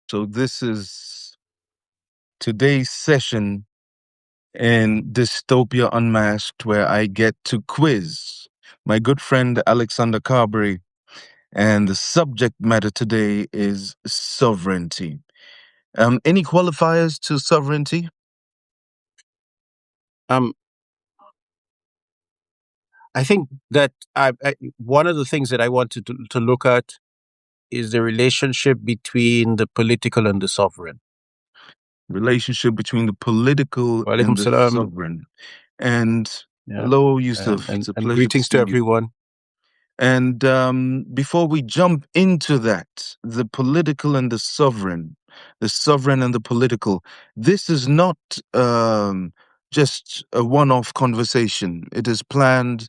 So this is today's session in Dystopia Unmasked, where I get to quiz my good friend Alexander Carberry. And the subject matter today is sovereignty. Any qualifiers to sovereignty? Um, I think that one of the things that I wanted to look at is the relationship between the political and the sovereign. Relationship between the political Walaikum and the salam. sovereign. And Yeah. hello, Yusuf. It's a And pleasure to greetings see to you. everyone. And before we jump into that, the political and the sovereign and the political, this is not just a one off conversation. It is planned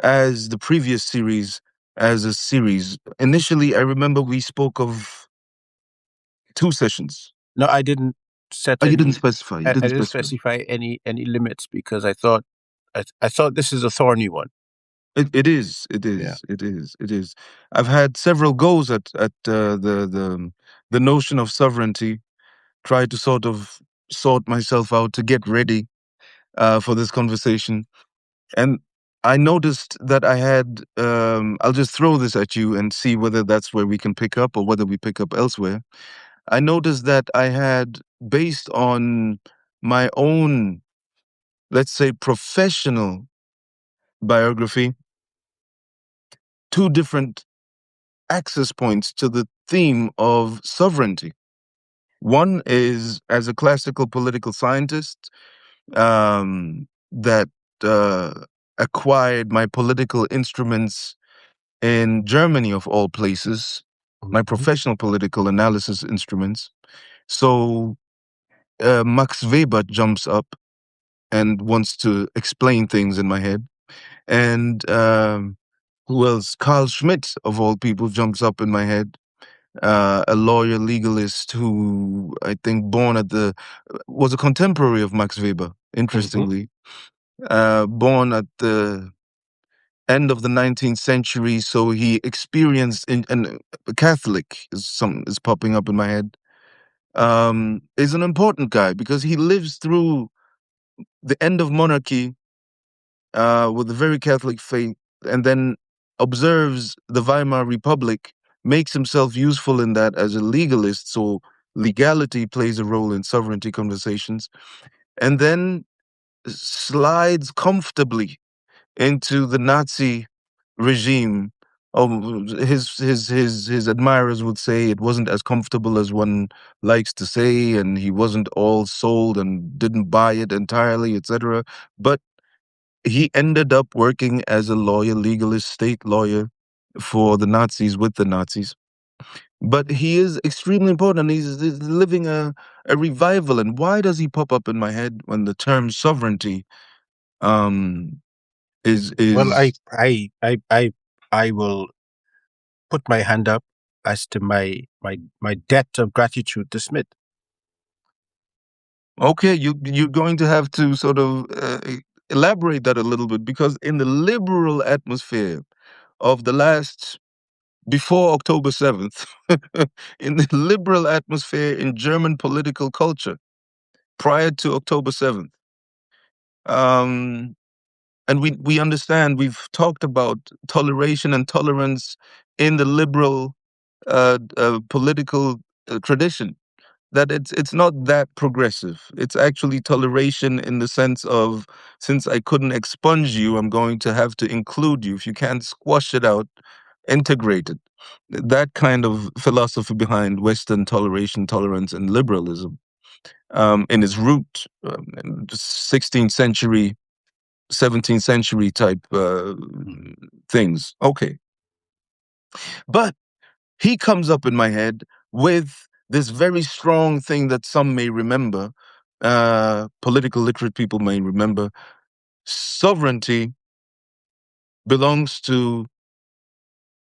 as the previous series, as a series. Initially, I remember we spoke of 2 sessions. No, I didn't set Oh, you any. didn't specify. You I didn't didn't specify. specify any limits because I thought this is a thorny one. It is. It Yeah. is. It is. It is. I've had several goes at the notion of sovereignty. Try to sort of sort myself out to get ready for this conversation, and I noticed that I had. I'll just throw this at you and see whether that's where we can pick up or whether we pick up elsewhere. I noticed that I had, based on my own, let's say, professional biography, 2 different access points to the theme of sovereignty. One is as a classical political scientist that uh, acquired my political instruments in Germany, of all places, my Mhm. professional political analysis instruments. So Max Weber jumps up and wants to explain things in my head. And who else? Carl Schmitt, of all people, jumps up in my head. A lawyer legalist who I think was a contemporary of Max Weber, interestingly. Born at the end of the 19th century, so he experienced and a Catholic is popping up in my head. Is an important guy because he lives through the end of monarchy with a very Catholic faith, and then observes the Weimar Republic, makes himself useful in that as a legalist. So legality plays a role in sovereignty conversations, and then slides comfortably into the Nazi regime. His admirers would say it wasn't as comfortable as one likes to say, and he wasn't all sold and didn't buy it entirely, etc. But he ended up working as a lawyer, legalist, state lawyer for the Nazis with the Nazis. But he is extremely important. He's living a revival. And why does he pop up in my head when the term sovereignty um, Well, is I will put my hand up as to my debt of gratitude to Smith. okay? You're going to have to sort of elaborate that a little bit, because in the liberal atmosphere of the last before October 7th, in the liberal atmosphere in German political culture prior to October 7th. And we understand, we've talked about toleration and tolerance in the liberal political tradition, that it's not that progressive. It's actually toleration in the sense of, since I couldn't expunge you, I'm going to have to include you. If you can't squash it out, integrate it. That kind of philosophy behind Western toleration, tolerance, and liberalism in its root, 16th century, 17th century type things. Okay. But he comes up in my head with this very strong thing that some may remember, political literate people may remember. Sovereignty belongs to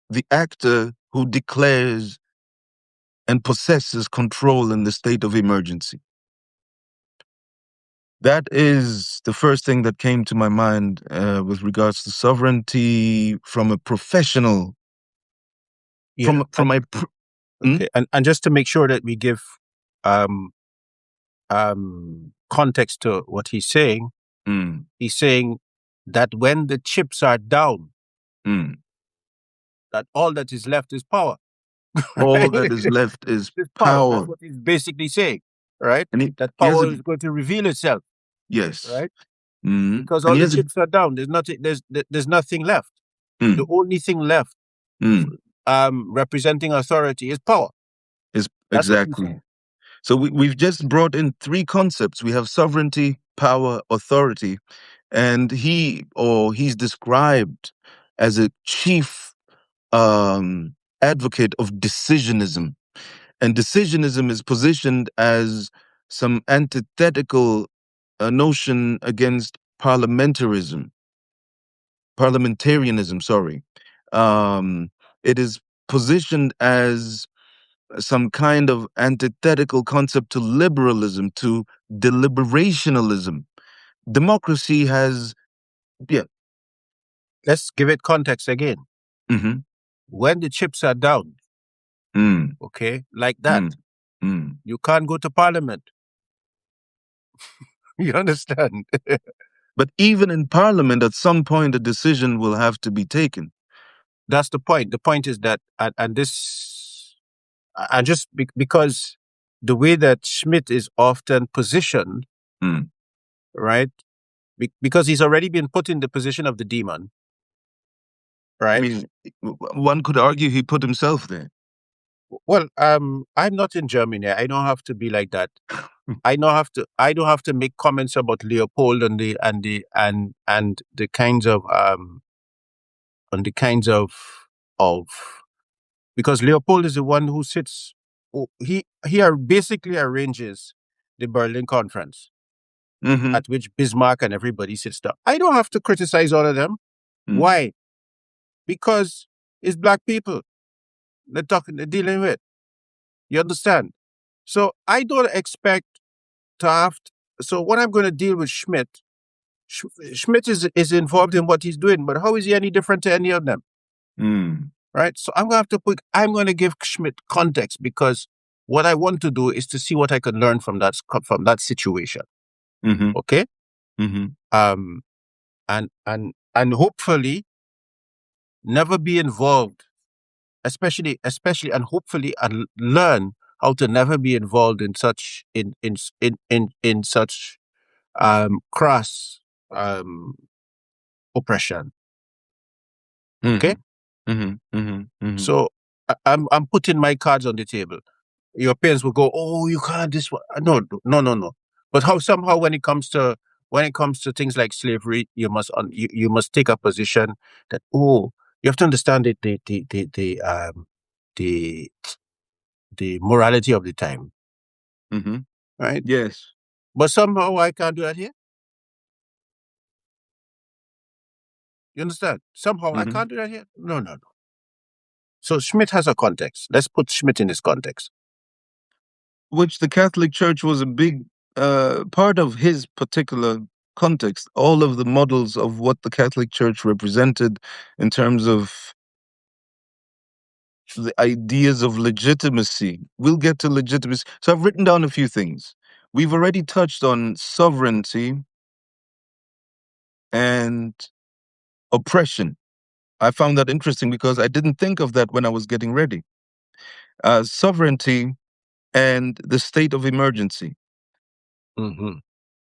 the actor who declares and possesses control in the state of emergency. That is the first thing that came to my mind with regards to sovereignty from a professional, Yeah, from my Mm, Okay, and just to make sure that we give um, context to what mm, he's saying that when the chips are down, mm. that all that is left is power. All Right? that is left is It's power. That's power. what he's basically saying, right? And That he has a, power is going to reveal itself, yes. right? Mm. Because And all he the has a, chips are down. There's nothing left. The mm, only thing left, mm, representing authority, is power. is That's what he's exactly. saying. So we've just brought in three concepts. We have sovereignty, power, authority. And he's described as a chief advocate of decisionism. And decisionism is positioned as some antithetical notion against parliamentarianism, sorry. It is positioned as some kind of antithetical concept to liberalism, to deliberationalism. Democracy has, yeah. Let's give it context again. Mm-hmm. When the chips are down, Mm, okay, like that, mm, mm. you can't go to parliament. You understand? But even in parliament, at some point, a decision will have to be taken. That's the point. The point is that, and this, and just because the way that Schmidt is often positioned, Mm. right? Because he's already been put in the position of the demon, I right? mean, one could argue he put himself there. Well, I'm not in Germany. I don't have to be like that. I don't have to make comments about Leopold and the kinds of on the kinds of because Leopold is the one who sits. Basically arranges the Berlin Conference Mm-hmm. at which Bismarck and everybody sits down. I don't have to criticize all of them. Mm. Why? Because it's black people they're dealing with. You understand? So I don't expect to have. So what I'm going to deal with Schmidt. Schmidt is involved in what he's doing, but how is he any different to any of them? Mm. Right? So I'm going to give Schmidt context because what I want to do is to see what I can learn from that situation. Mm-hmm. Okay? Mm-hmm. Um and hopefully never be involved, especially and hopefully and learn how to never be involved in such in such crass um oppression. Okay? Mm-hmm. Mm-hmm. Mm-hmm. So I'm putting my cards on the table. Your parents will go, "Oh, you can't this one." No, no, no, no. But how somehow when it comes to things like slavery, you must take a position that you have to understand the the morality of the time, Mm-hmm. right? Yes. But somehow I can't do that here. You understand? Somehow I Mm-hmm. can't do that here. No, no, no. So Schmidt has a context. Let's put Schmidt in his context. Which the Catholic Church was a big part of his particular context. All of the models of what the Catholic Church represented in terms of the ideas of legitimacy. We'll get to legitimacy. So I've written down a few things. We've already touched on sovereignty and oppression. I found that interesting because I didn't think of that when I was getting ready. Sovereignty and the state of emergency. Mm-hmm.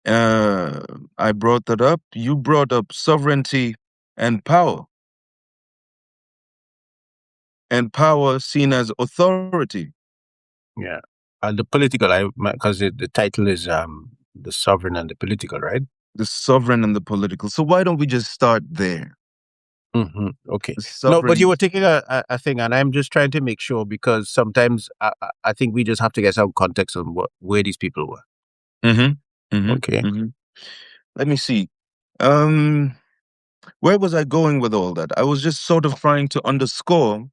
Uh, I brought that up. You brought up sovereignty and power seen as authority, Yeah. And the political, because the title is the sovereign and the political, right? the sovereign and the political. So why don't we just start there? Mm-hmm. Okay. The No, but you sovereign. were taking a thing, and I'm just trying to make sure because sometimes I think we just have to get some context on where these people were. Mm-hmm. Okay. Mm-hmm. Mm-hmm. Let me see. Um, where was I going with all that? I was just sort of trying to underscore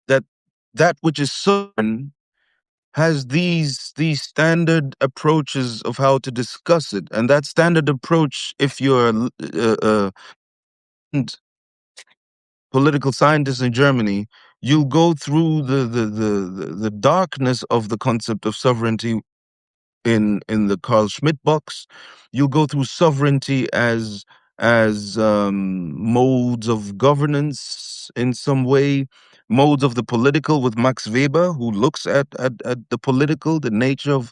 that that which is sovereign has these standard approaches of how to discuss it, and that standard approach, if you're a political scientist in Germany, you'll go through the darkness of the concept of sovereignty in the Carl Schmitt box. You'll go through sovereignty as modes of governance in some way, modes of the political with Max Weber, who looks at the political, the nature of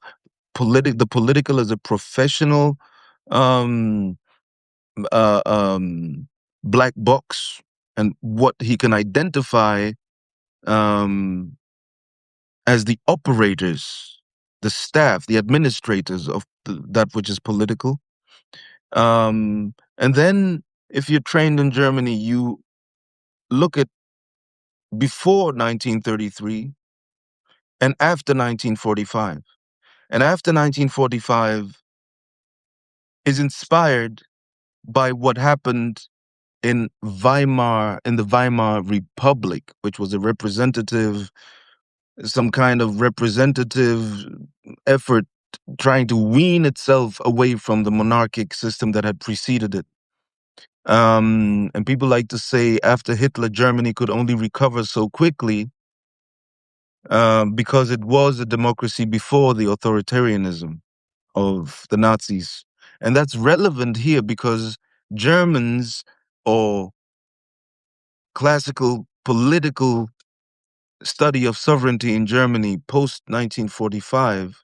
the political as a professional um, uh, um, black box, and what he can identify um, as the operators, the staff, the administrators of that which is political. And then, if you're trained in Germany, you look at before 1933 and after 1945. And after 1945 is inspired by what happened in the Weimar Republic, which was a representative, some kind of representative effort trying to wean itself away from the monarchic system that had preceded it. And people like to say after Hitler, Germany could only recover so quickly because it was a democracy before the authoritarianism of the Nazis. And that's relevant here because Germans, or classical political study of sovereignty in Germany post 1945,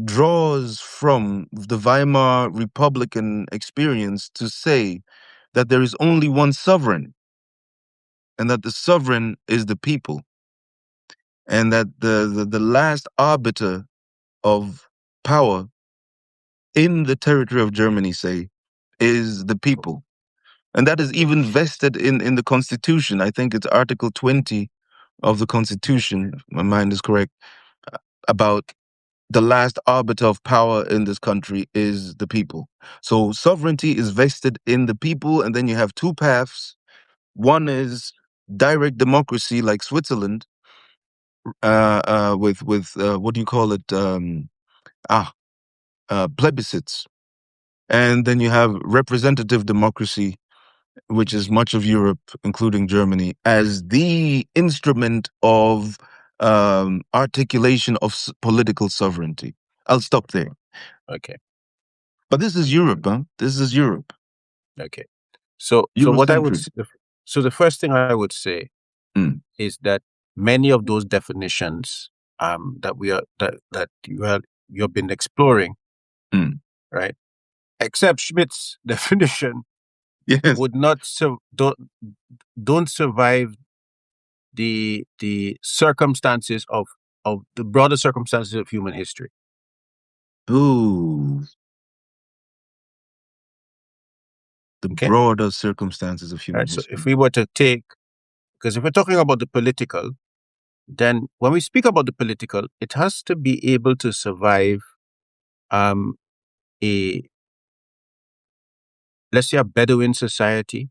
draws from the Weimar Republican experience to say that there is only one sovereign, and that the sovereign is the people, and that the last arbiter of power in the territory of Germany, say, is the people. And that is even vested in the Constitution. I think it's Article 20 of the Constitution, if my mind is correct, about the last arbiter of power in this country is the people. So sovereignty is vested in the people, and then you have two paths. One is direct democracy, like Switzerland, with what do you call it? Plebiscites, and then you have representative democracy, which is much of Europe, including Germany, as the instrument of articulation of political sovereignty. I'll stop there. Okay. But this is Europe, huh? This is Europe. Okay. So what I would Eurocentric. say, so the first thing I would say Mm, is that many of those definitions that we are that you've been exploring, mm. right? Except Schmidt's definition Yes. would not don't survive the circumstances of the broader circumstances of human history. Ooh, the Okay. broader circumstances of human Right. So history. if we were to take, because if we're talking about the political, then when we speak about the political, it has to be able to survive um, a, let's say, a Bedouin society,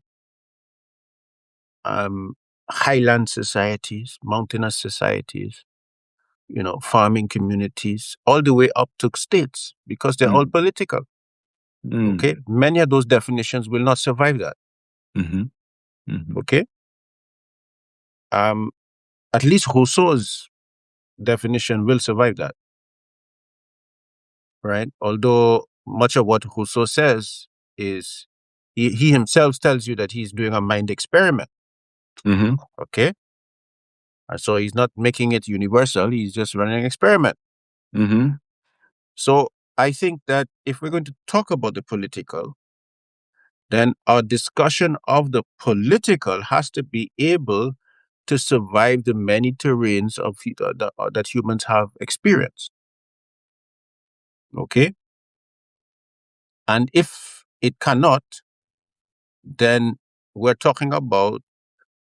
highland societies, mountainous societies, farming communities, all the way up to states, because they're all Mm, political. mm, Okay, many of those definitions will not survive that. mhm, mhm, Okay, at least Rousseau's definition will survive that, right? Although much of what Rousseau says is he himself tells you that he's doing a mind experiment. mhm, Okay, and so he's not making it universal; he's just running an experiment. mhm, So I think that if we're going to talk about the political, then our discussion of the political has to be able to survive the many terrains that humans have experienced. Okay? And if it cannot, then we're talking about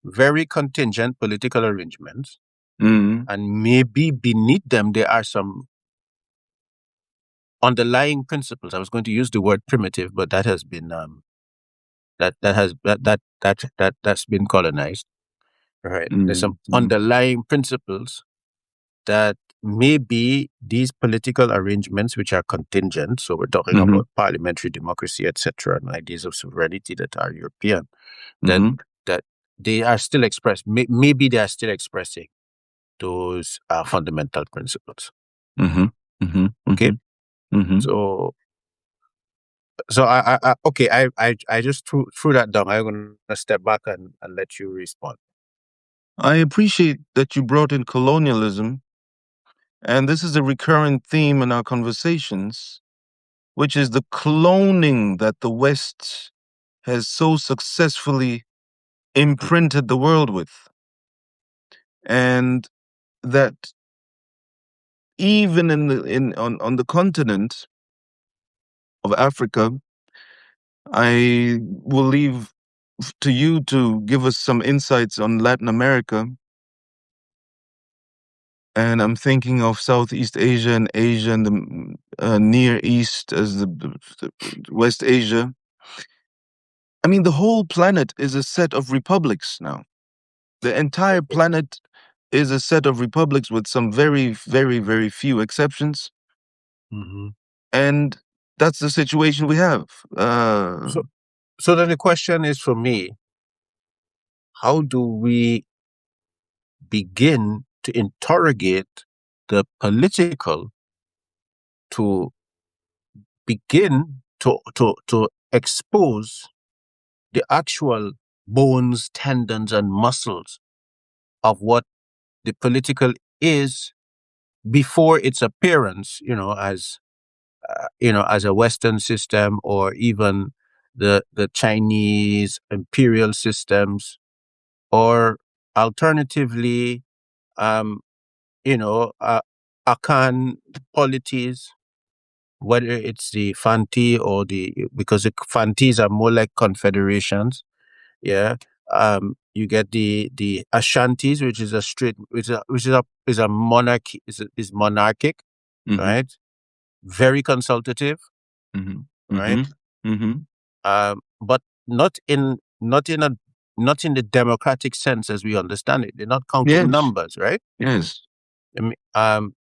very contingent political arrangements. mhm, And maybe beneath them, there are some underlying principles. I was going to use the word primitive, but that has been that's been colonized. Right. There's mhm, some mhm, underlying principles that maybe these political arrangements, which are contingent, so we're talking mhm, about parliamentary democracy, etc., and ideas of sovereignty that are European, that mhm, that they are still maybe they are still expressing those fundamental principles. Mm-hmm. Mm-hmm. Okay, Mm-hmm. so okay, I just threw that down. I'm gonna step back and let you respond. I appreciate that you brought in colonialism, and this is a recurrent theme in our conversations, which is the cloning that the West has so successfully imprinted the world with. And that even on the continent of Africa, I will leave to you to give us some insights on Latin America. And I'm thinking of Southeast Asia and Asia and the Near East as the West Asia. I mean, the whole planet is a set of republics now. The entire planet is a set of republics with some very, very, very few exceptions. Mm-hmm. And that's the situation we have. So then the question is for me: how do we begin to interrogate the political to begin to expose the actual bones, tendons, and muscles of what the political is before its appearance, as a Western system, or even the Chinese imperial systems, or alternatively, um, Akan polities, whether it's the Fanti or because the Fantis are more like confederations. Yeah. You get the Ashantis, which is a straight, which is a monarchy, is monarchic, Mhm, right? Very consultative, mhm, right? mhm, mhm. But not in the democratic sense as we understand it. They're not counting Yes, numbers, right? yes. I mean,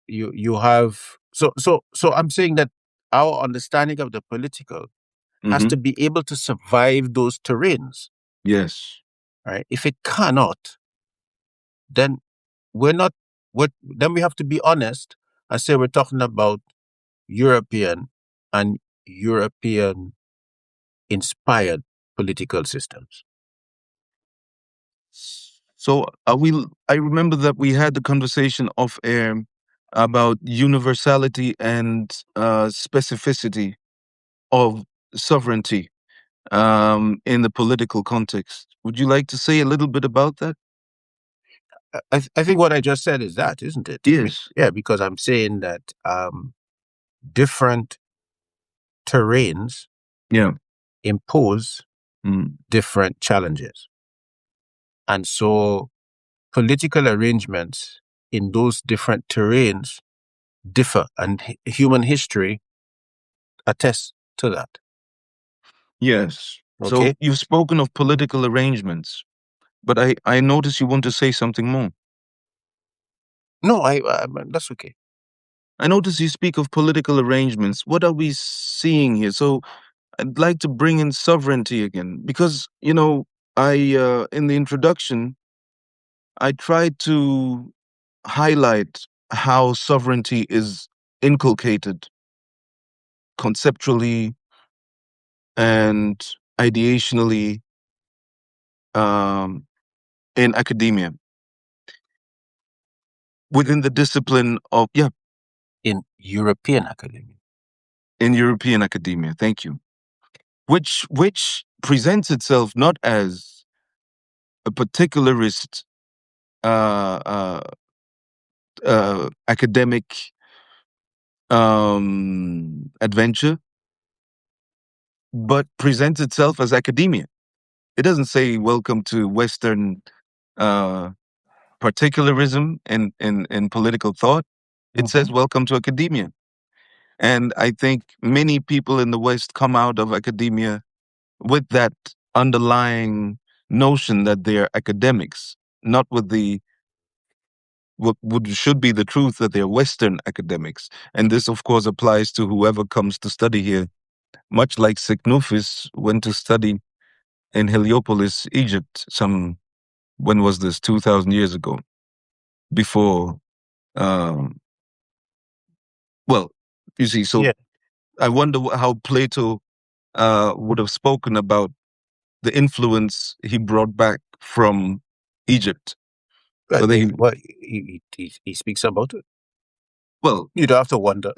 you have so I'm saying that our understanding of the political has Mhm. to be able to survive those terrains, Yes. right? If it cannot, then we're not. Then we have to be honest and say we're talking about European and European inspired political systems. So I remember that we had the conversation off air about universality and specificity of sovereignty in the political context. Would you like to say a little bit about that? I think what I just said is that, isn't it? I mean, Yes. yeah, because I'm saying that different terrains Yeah. impose Mm. different challenges. And so political arrangements in those different terrains differ, and human history attests to that. Yes. So Okay? you've spoken of political arrangements, but I notice you want to say something more. No, that's okay. I notice you speak of political arrangements. What are we seeing here? So I'd like to bring in sovereignty again because, I in the introduction, I tried to highlight how sovereignty is inculcated conceptually and ideationally um, in academia within the discipline of, yeah, In European academia. in European academia. Thank you. Which presents itself not as a particularist uh, uh, academic adventure, but presents itself as academia. It doesn't say welcome to Western uh, particularism in political thought. It says welcome to academia. And I think many people in the West come out of academia with that underlying notion that they're academics, not with the what would should be the truth that they're Western academics. And this, of course, applies to whoever comes to study here, much like Signufis went to study in Heliopolis, Egypt, some when was this? 2,000 years ago. Before, um, well, you see, so Yeah. I wonder how Plato would have spoken about the influence he brought back from Egypt. Whether he, Well, he speaks about it. well, You don't have to wonder.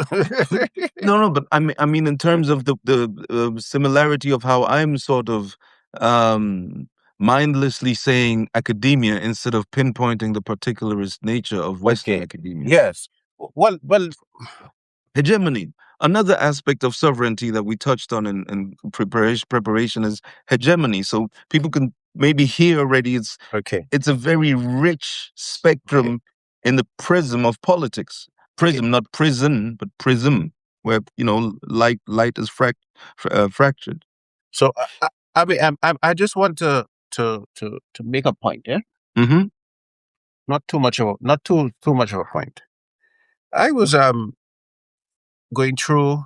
no, but I mean, in terms of the similarity of how I'm sort of um, mindlessly saying academia instead of pinpointing the particularist nature of Western Okay. academia. Yes. Well. Hegemony. Another aspect of sovereignty that we touched on in preparation is hegemony. So people can maybe hear already Okay. it's a very rich Okay. spectrum in the prism of politics. Okay. Prism, not prison, but prism, where light is fractured. So I mean, I just want to make a point. Yeah. Mm-hmm. Not too much of a point. I was going through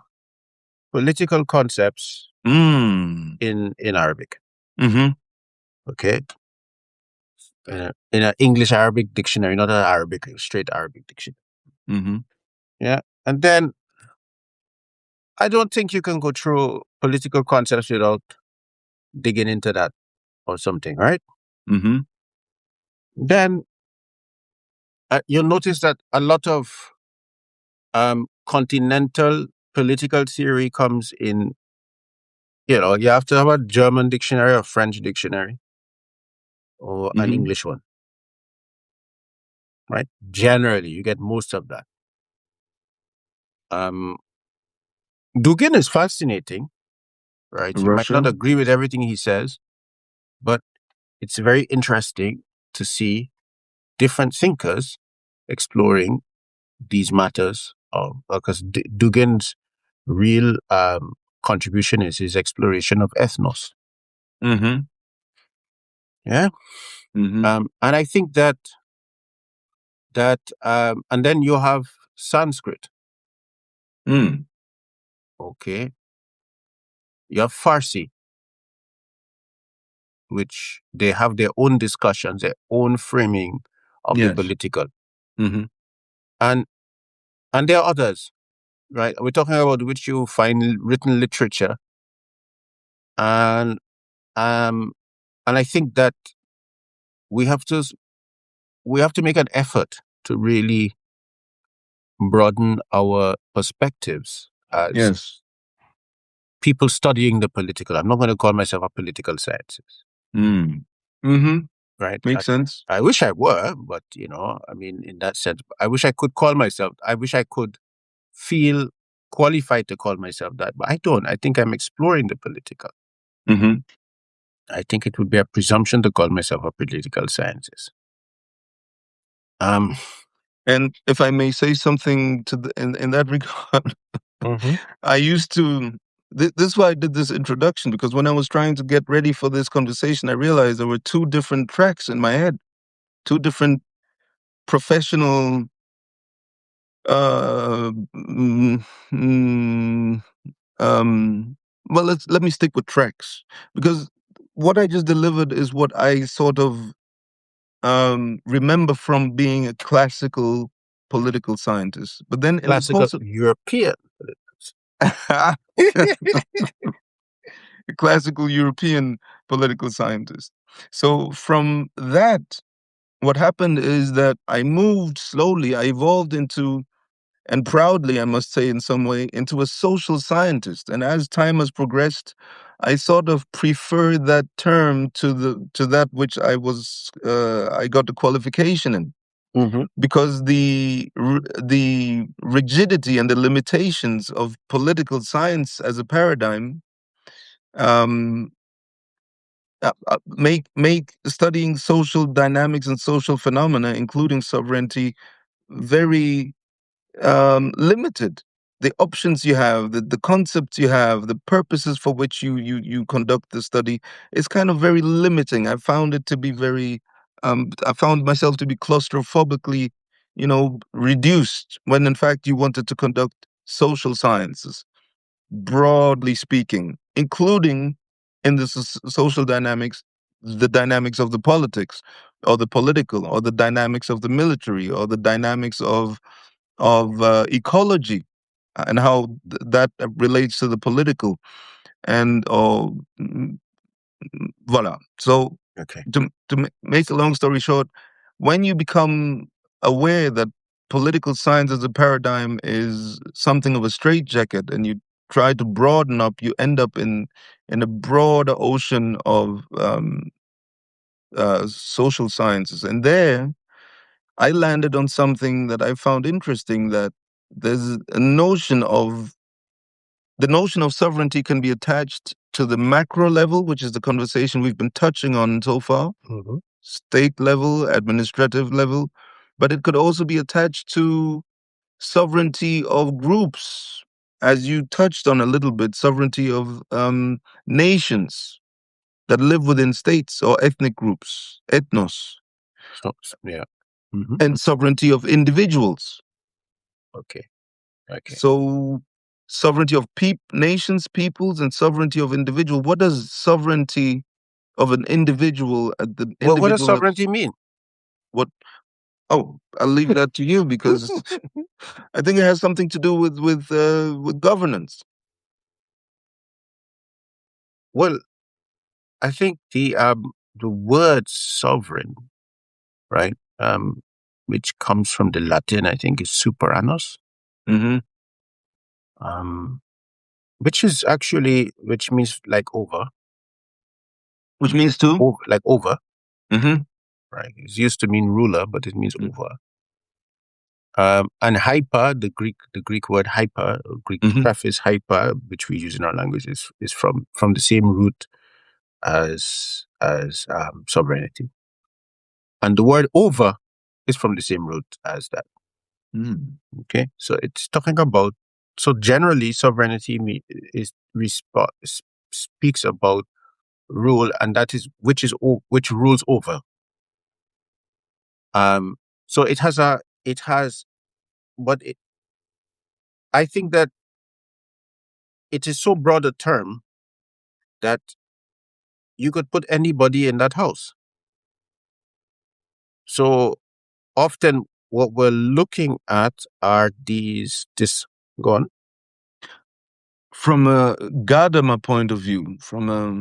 political concepts Mm. in Arabic. Mm-hmm. Okay. In an English Arabic dictionary, not an Arabic straight Arabic dictionary. Mm-hmm. Yeah. And then I don't think you can go through political concepts without digging into that or something, right? Mm-hmm. Then you'll notice that a lot of continental political theory comes in. You have to have a German dictionary or French dictionary or an Mm-hmm. English one, right? Generally, you get most of that. Um, Dugin is fascinating, right? You might not Russia. agree with everything he says, but it's very interesting to see different thinkers exploring these matters. Because Dugin's real contribution is his exploration of ethnos. Mm-hmm. Yeah. Mm-hmm. And I think that and then you have Sanskrit. Mm. Okay. You have Farsi, which they have their own discussions, their own framing of the Yes. political. Mm-hmm. And and there are others, right? We're talking about which you find written literature. And um and I think that we have to we have to make an effort to really broaden our perspectives as Yes. people studying the political. I'm not going to call myself a political scientist, Mm. Mm-hmm. right? Makes sense. I wish I were, but I mean, in that sense, I wish I could call myself. I wish I could feel qualified to call myself that, but I don't. I think I'm exploring the political. Mm-hmm. I think it would be a presumption to call myself a political scientist. Um. And if I may say something in that regard, Mhm. I used to. This is why I did this introduction, because when I was trying to get ready for this conversation, I realized there were two different tracks in my head, two different professional. Uh, mm, mm, well, let me stick with tracks, because what I just delivered is what I sort of remember from being a classical political scientist. But then in the Classical course of European. a classical European political scientist. So from that, what happened is that I moved slowly, I evolved into, and proudly, I must say, in some way, into a social scientist. And as time has progressed, I sort of prefer that term to that which I got the qualification in, Mhm. because the rigidity and the limitations of political science as a paradigm um, make studying social dynamics and social phenomena, including sovereignty, very limited. The options you have, the concepts you have, the purposes for which you conduct the study is kind of very limiting. I found it to be very. I found myself to be claustrophobically, reduced, when in fact you wanted to conduct social sciences, broadly speaking, including in the social dynamics, the dynamics of the politics, or the political, or the dynamics of the military, or the dynamics of ecology, and how that relates to the political, and or voila. So Okay. to make a long story short, when you become aware that political science as a paradigm is something of a straitjacket, and you try to broaden up, you end up in a broader ocean of social sciences. And there, I landed on something that I found interesting, that there's a notion of the notion of sovereignty can be attached to the macro level, which is the conversation we've been touching on so far, Mhm. state level, administrative level, but it could also be attached to sovereignty of groups, as you touched on a little bit, sovereignty of nations that live within states or ethnic groups, ethnos, Yeah. Mhm. and sovereignty of individuals. Okay. Okay. So, sovereignty of nations, peoples, and sovereignty of individual. What does sovereignty of an individual at the What does individual? sovereignty mean? What? Oh, I'll leave that to you, because I think it has something to do with governance. Well, I think the word sovereign, right? Which comes from the Latin, I think, is superanos, Mm-hmm. um, which means like over, Which means to. like over, Mm-hmm. right? It's used to mean ruler, but it means over. And hyper, the Greek word hyper, Greek Mm-hmm. prefix hyper, which we use in our language, is from the same root as sovereignty, and the word over is from the same root as that. Mm. Okay, so it's talking about. So generally, sovereignty speaks about rule, and that is which rules over. So it has, but I think that it is so broad a term that you could put anybody in that house. So often, what we're looking at are this. Go on. From a Gadamer point of view, from a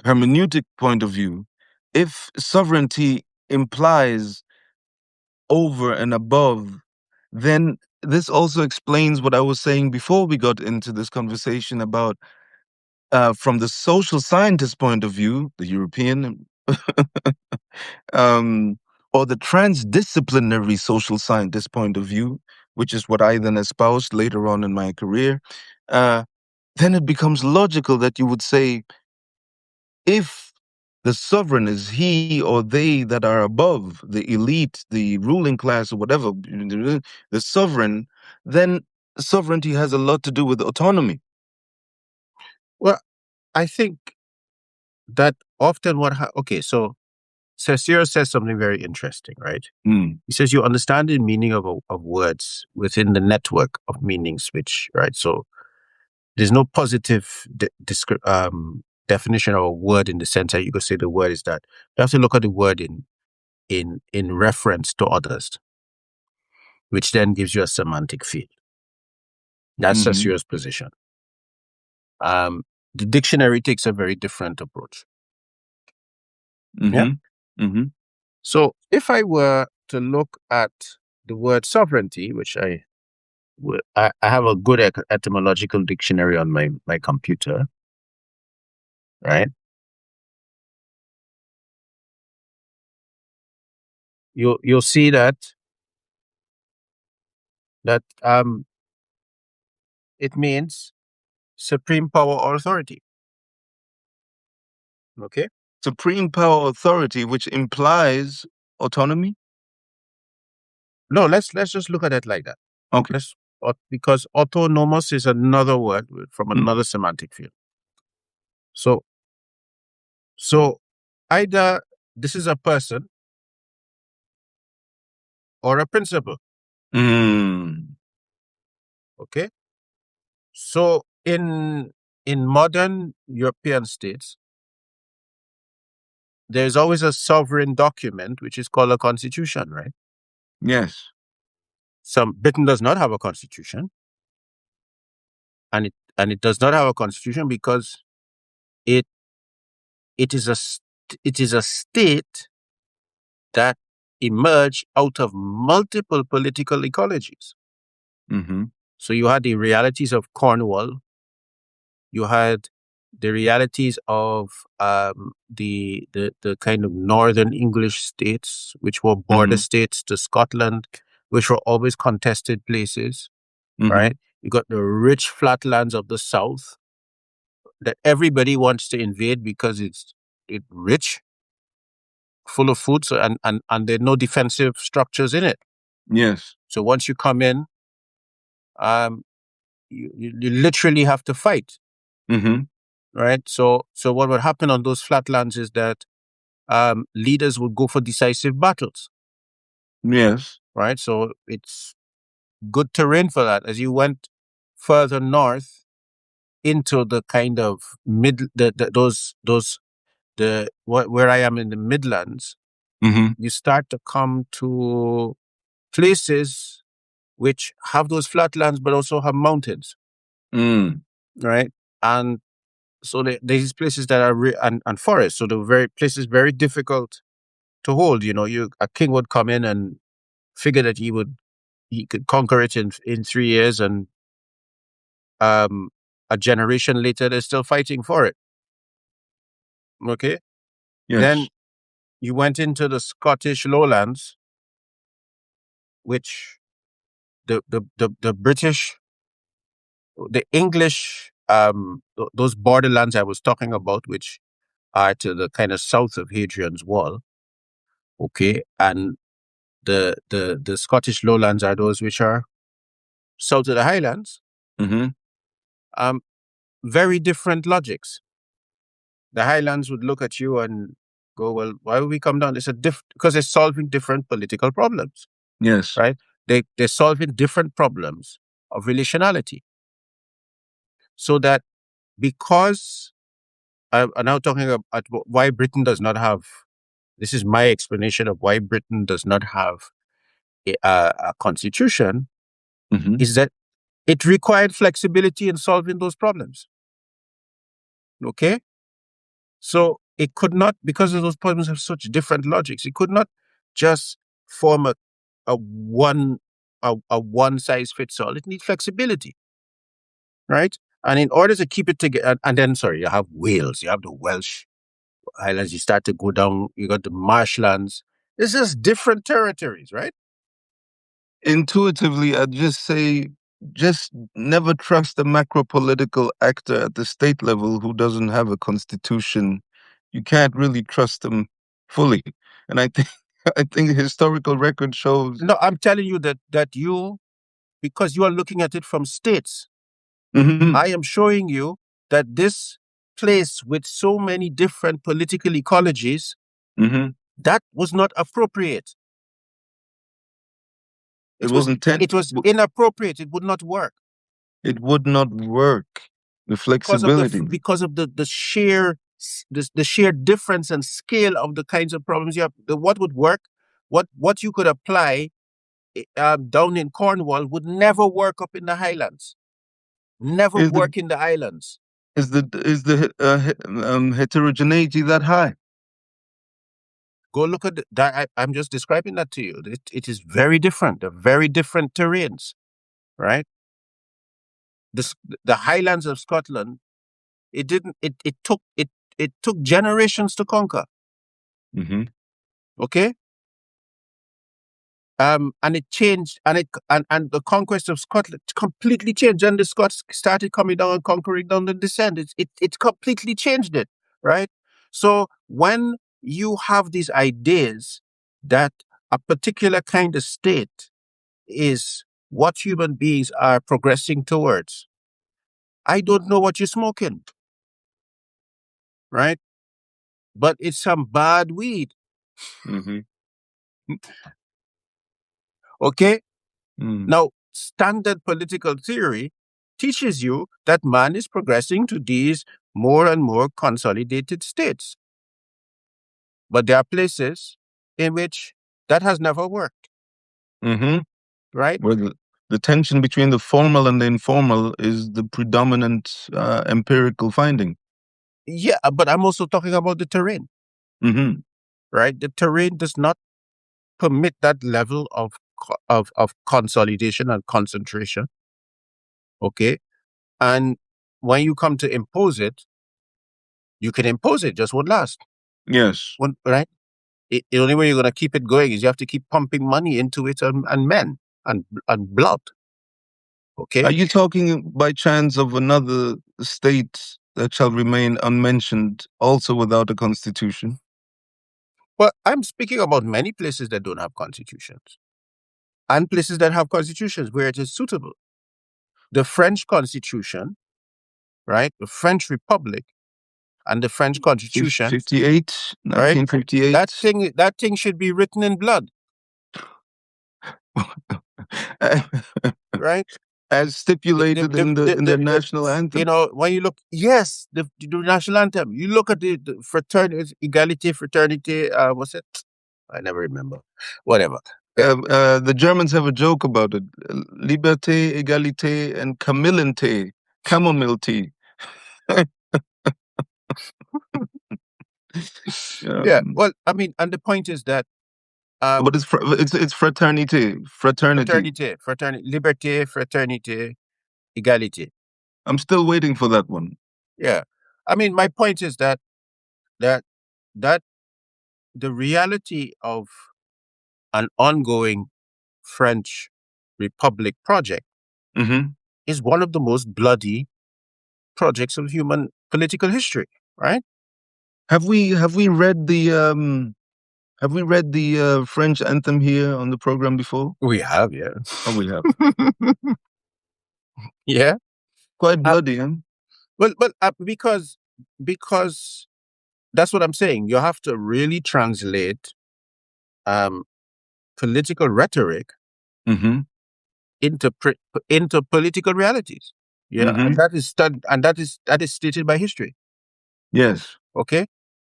hermeneutic point of view, if sovereignty implies over and above, then this also explains what I was saying before we got into this conversation about, from the social scientist point of view, the European, um, or the transdisciplinary social scientist point of view, which is what I then espoused later on in my career. Then it becomes logical that you would say, if the sovereign is he or they that are above, the elite, the ruling class, or whatever, the sovereign, then sovereignty has a lot to do with autonomy. Well, I think that often okay, so Cecile says something very interesting, right? Mm. He says you understand the meaning of words within the network of meanings, which, right? So there's no positive definition of a word in the sense that you could say the word is that. You have to look at the word in reference to others, which then gives you a semantic field. That's Mm-hmm. Cecile's position. The dictionary takes a very different approach. Yeah. Mm-hmm. Mm-hmm. So if I were to look at the word sovereignty, which I have a good etymological dictionary on my computer, right? You'll see that it means supreme power or authority. Okay. Supreme power authority, which implies autonomy. No, let's just look at it like that. Okay. Because autonomous is another word from Mm. another semantic field. So either this is a person or a principle. Mm. Okay. So in in modern European states, there's always a sovereign document which is called a constitution, right? Yes. Britain does not have a constitution, and it does not have a constitution because it it is a it is a state that emerged out of multiple political ecologies. Mm-hmm. So you had the realities of Cornwall, you had the realities of the kind of northern English states, which were border Mm-hmm. states to Scotland, which were always contested places, Mm-hmm. right? You got the rich flatlands of the south that everybody wants to invade because it's rich, full of food, so and there are no defensive structures in it. Yes. So once you come in, um, you literally have to fight, Mm-hmm. right? So what would happen on those flatlands is that leaders would go for decisive battles, Yes. right? So it's good terrain for that. As you went further north into the kind of where I am in the Midlands, Mm-hmm. you start to come to places which have those flatlands but also have mountains, Mm. right? And so there's places that are and forests. So the very places very difficult to hold. You know, a king would come in and figure that he could conquer it in 3 years, and a generation later they're still fighting for it. Okay, then Yes. you went into the Scottish lowlands, which the British, the English, those borderlands I was talking about, which are to the kind of south of Hadrian's Wall. Okay, and the Scottish lowlands are those which are south of the Highlands. Mm-hmm. Um, very different logics. The Highlands would look at you and go, "Well, why would we come down?" It's because they're solving different political problems, Yes. right? They're solving different problems of relationality. So that because I'm now talking about why Britain does not have. This is my explanation of why Britain does not have a constitution. Mm-hmm. Is that it required flexibility in solving those problems. Okay, so it could not, because of those problems have such different logics. It could not just form a one a one size fits all. It needs flexibility, right? And in order to keep it together, and then sorry, you have Wales, you have the Welsh Highlands. You start to go down, you got the marshlands. It's just different territories, right? Intuitively, I'd just say, just never trust a macro political actor at the state level who doesn't have a constitution. You can't really trust them fully. And I think I think historical record shows. No, I'm telling you that you, because you are looking at it from states, Mm-hmm. I am showing you that this place with so many different political ecologies, Mm-hmm. that was not appropriate. It It was wasn't it was inappropriate. It would not work it would not work. The flexibility. because of the sheer the sheer difference and scale of the kinds of problems you have. What would work, what you could apply down in Cornwall would never work up in the Highlands. Never Is the work in the islands. heterogeneity that high? Go look at that. I'm just describing that to you. It is very different. They're very different terrains, right? This, the Highlands of Scotland. It didn't. It took generations to conquer. Mm-hmm. Okay. And it changed, and the conquest of Scotland completely changed. And the Scots started coming down and conquering down the descent. It completely changed it, right? So when you have these ideas that a particular kind of state is what human beings are progressing towards, I don't know what you're smoking, right? But it's some bad weed, Mm-hmm. okay? Mm. Now, standard political theory teaches you that man is progressing to these more and more consolidated states. But there are places in which that has never worked, Mm-hmm. right? Where the tension between the formal and the informal is the predominant empirical finding. Yeah, but I'm also talking about the terrain, Mm-hmm. right? The terrain does not permit that level of consolidation and concentration. Okay. And when you come to impose it, you can impose it, just won't last. Yes. Right? The only way you're going to keep it going is you have to keep pumping money into it and men and blood. Okay. Are you talking by chance of another state that shall remain unmentioned, also without a constitution? Well, I'm speaking about many places that don't have constitutions and places that have constitutions where it is suitable. The French Constitution, right? The French Republic and the French Constitution, 58, right? 1958. That thing should be written in blood, right? As stipulated in the national You anthem. know, when you look, yes, the national anthem, you look at the fraternity, equality, fraternity, what's it? I never remember. Whatever. The Germans have a joke about it. Liberté, égalité, and camomile tea. Chamomile tea. Yeah. Well, I mean, and the point is that But it's fraternity. Fraternity. fraternity, liberté, fraternity, equality. I'm still waiting for that one. Yeah. I mean, my point is that that the reality of an ongoing French Republic project Mm-hmm. is one of the most bloody projects of human political history, right? Have we read the French anthem here on the program before? We have, yeah. Oh, we have. Yeah. Quite Uh, bloody, huh? well, because that's what I'm saying. You have to really translate um, political rhetoric Mm-hmm. into political realities. Yeah, Mm-hmm. and that is stated by history. Yes. Okay,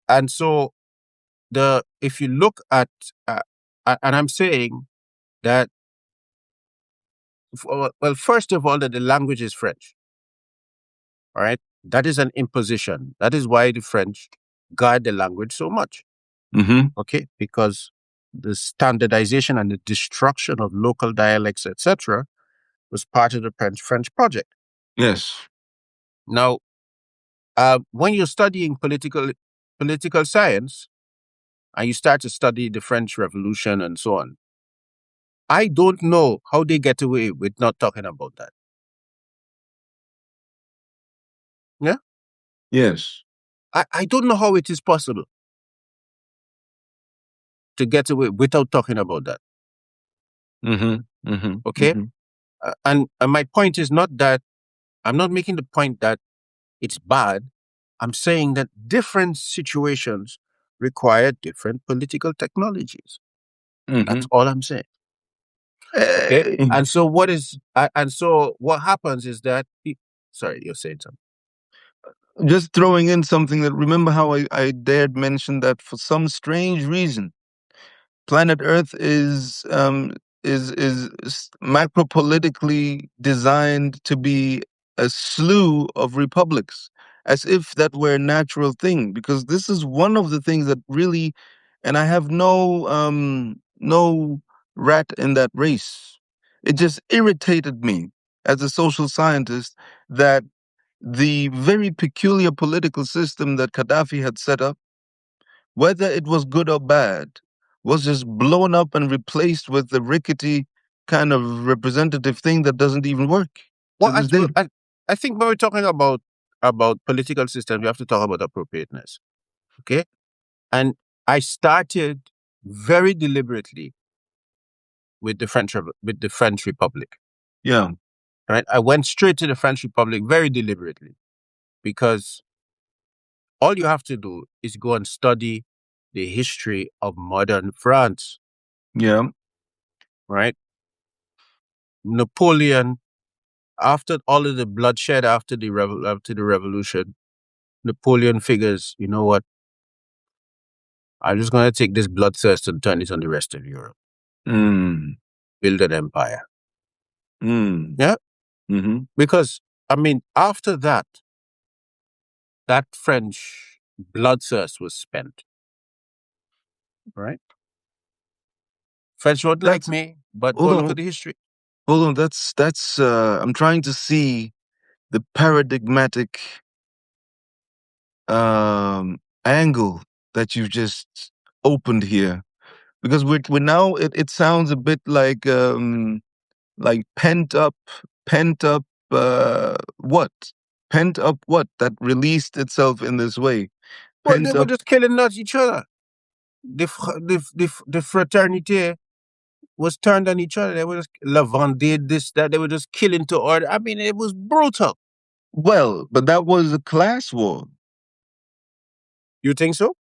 and so the if you look at and I'm saying that well, first of all, that the language is French. All right, that is an imposition. That is why the French guard the language so much. Mm-hmm. Okay, because the standardization and the destruction of local dialects, etc., was part of the French project. Yes. Now, when you're studying political science and you start to study the French Revolution and so on, I don't know how they get away with not talking about that. Yeah, Yes. I don't know how it is possible to get away without talking about that. Mm-hmm. Mm-hmm. Okay, Mm-hmm. and my point is not that I'm not making the point that it's bad. I'm saying that different situations require different political technologies. Mm-hmm. That's all I'm saying. Okay. And so what happens is that sorry, you're saying something. Just throwing in something that remember how I dared mention that for some strange reason planet Earth is macro politically designed to be a slew of republics, as if that were a natural thing. Because this is one of the things that really, and I have no rat in that race. It just irritated me as a social scientist that the very peculiar political system that Gaddafi had set up, whether it was good or bad, was just blown up and replaced with the rickety kind of representative thing that doesn't even work to Well, this day. I think when we're talking about political systems, we have to talk about appropriateness. Okay. And I started very deliberately with with the French Republic. Yeah. Right. I went straight to the French Republic very deliberately because all you have to do is go and study the history of modern France. Yeah. Right. Napoleon after all of the bloodshed after the revolution, Napoleon figures, you know what? I'm just going to take this bloodthirst and turn it on the rest of Europe, Mm. build an empire. Mm. Yeah, Mm-hmm. because I mean, after that, that French bloodthirst was spent. Right? French don't like That's me, but hold go look on, at the history. hold on. That's. I'm trying to see the paradigmatic angle that you just opened here, because we're now. It sounds a bit like pent up. What? Pent up what that released itself in this way? Well, they Pent were up. just killing not each other. The fraternity was turned on each other. They were just La Vendée, this, that. They were just killing to order. I mean, it was brutal. Well, but that was a class war. You think so?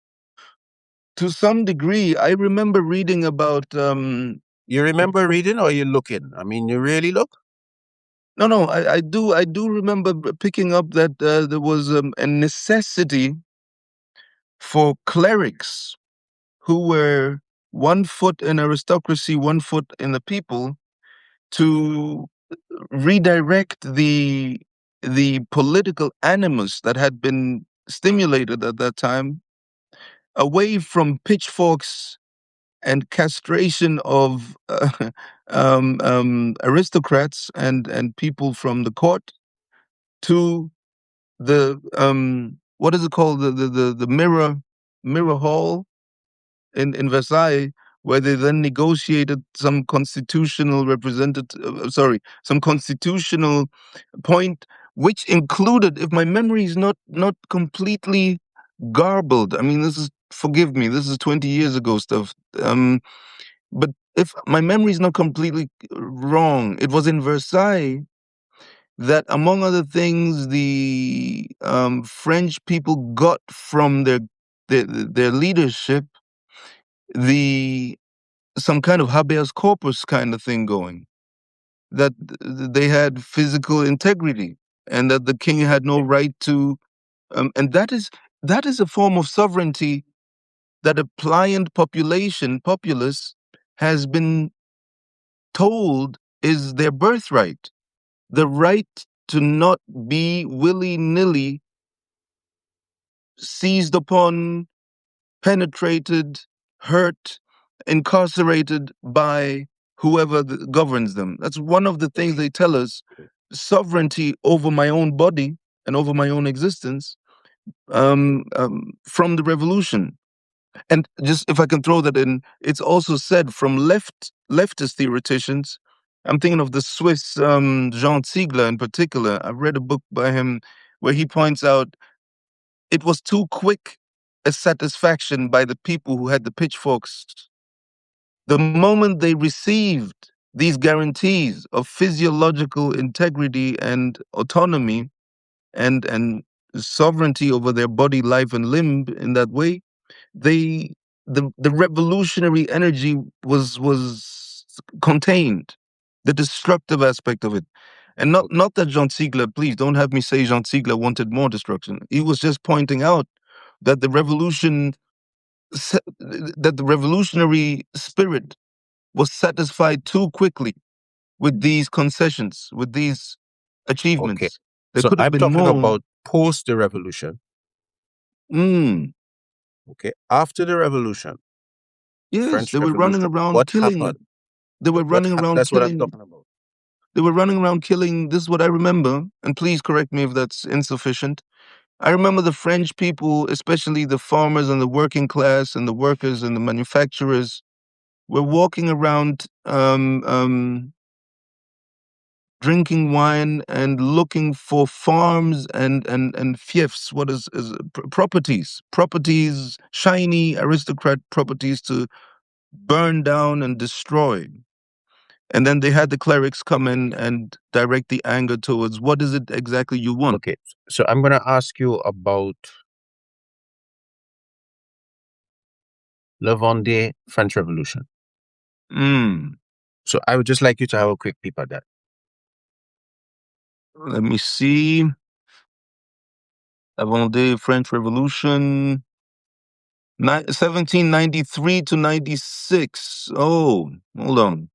To some degree, I remember reading about. You remember reading or you looking? I mean, you really look? No, no, I do remember picking up that there was a necessity for clerics who were one foot in aristocracy, one foot in the people, to redirect the political animus that had been stimulated at that time away from pitchforks and castration of aristocrats and people from the court to the what is it called, the mirror hall in Versailles, where they then negotiated some constitutional some constitutional point, which included, if my memory is not completely garbled, I mean, this is, forgive me, this is 20 years ago stuff, but if my memory is not completely wrong, it was in Versailles that, among other things, the French people got from their leadership the some kind of habeas corpus kind of thing going, that they had physical integrity and that the king had no right to, and that is a form of sovereignty that a pliant populace has been told is their birthright, the right to not be willy-nilly seized upon, penetrated, hurt, incarcerated by whoever governs them. That's one of the things they tell us: sovereignty over my own body and over my own existence, from the revolution. And just, if I can throw that in, it's also said from leftist theoreticians. I'm thinking of the Swiss Jean Ziegler in particular. I've read a book by him where he points out it was too quick a satisfaction by the people who had the pitchforks. The moment they received these guarantees of physiological integrity and autonomy and sovereignty over their body, life, and limb in that way, they the revolutionary energy was contained, the destructive aspect of it. And not that Jean Ziegler, please don't have me say Jean Ziegler wanted more destruction. He was just pointing out that that the revolutionary spirit was satisfied too quickly with these concessions, with these Okay. achievements. There So could have I'm been talking more. about post the revolution. Mm, Okay. After the revolution, yes, French they were running Revolution, around what killing. happened? They were running around That's what I'm killing. talking about. They were running around killing. This is what I remember, and please correct me if that's insufficient. I remember the French people, especially the farmers and the working class and the workers and the manufacturers, were walking around, drinking wine and looking for farms and fiefs. What is properties, shiny aristocrat properties to burn down and destroy. And then they had the clerics come in and direct the anger towards, what is it exactly you want? Okay. So I'm going to ask you about Le Vendée French Revolution. Mm. So I would just like you to have a quick peep at that. Let me see. La Vendée, French Revolution, 1793 to 96. Oh, hold on.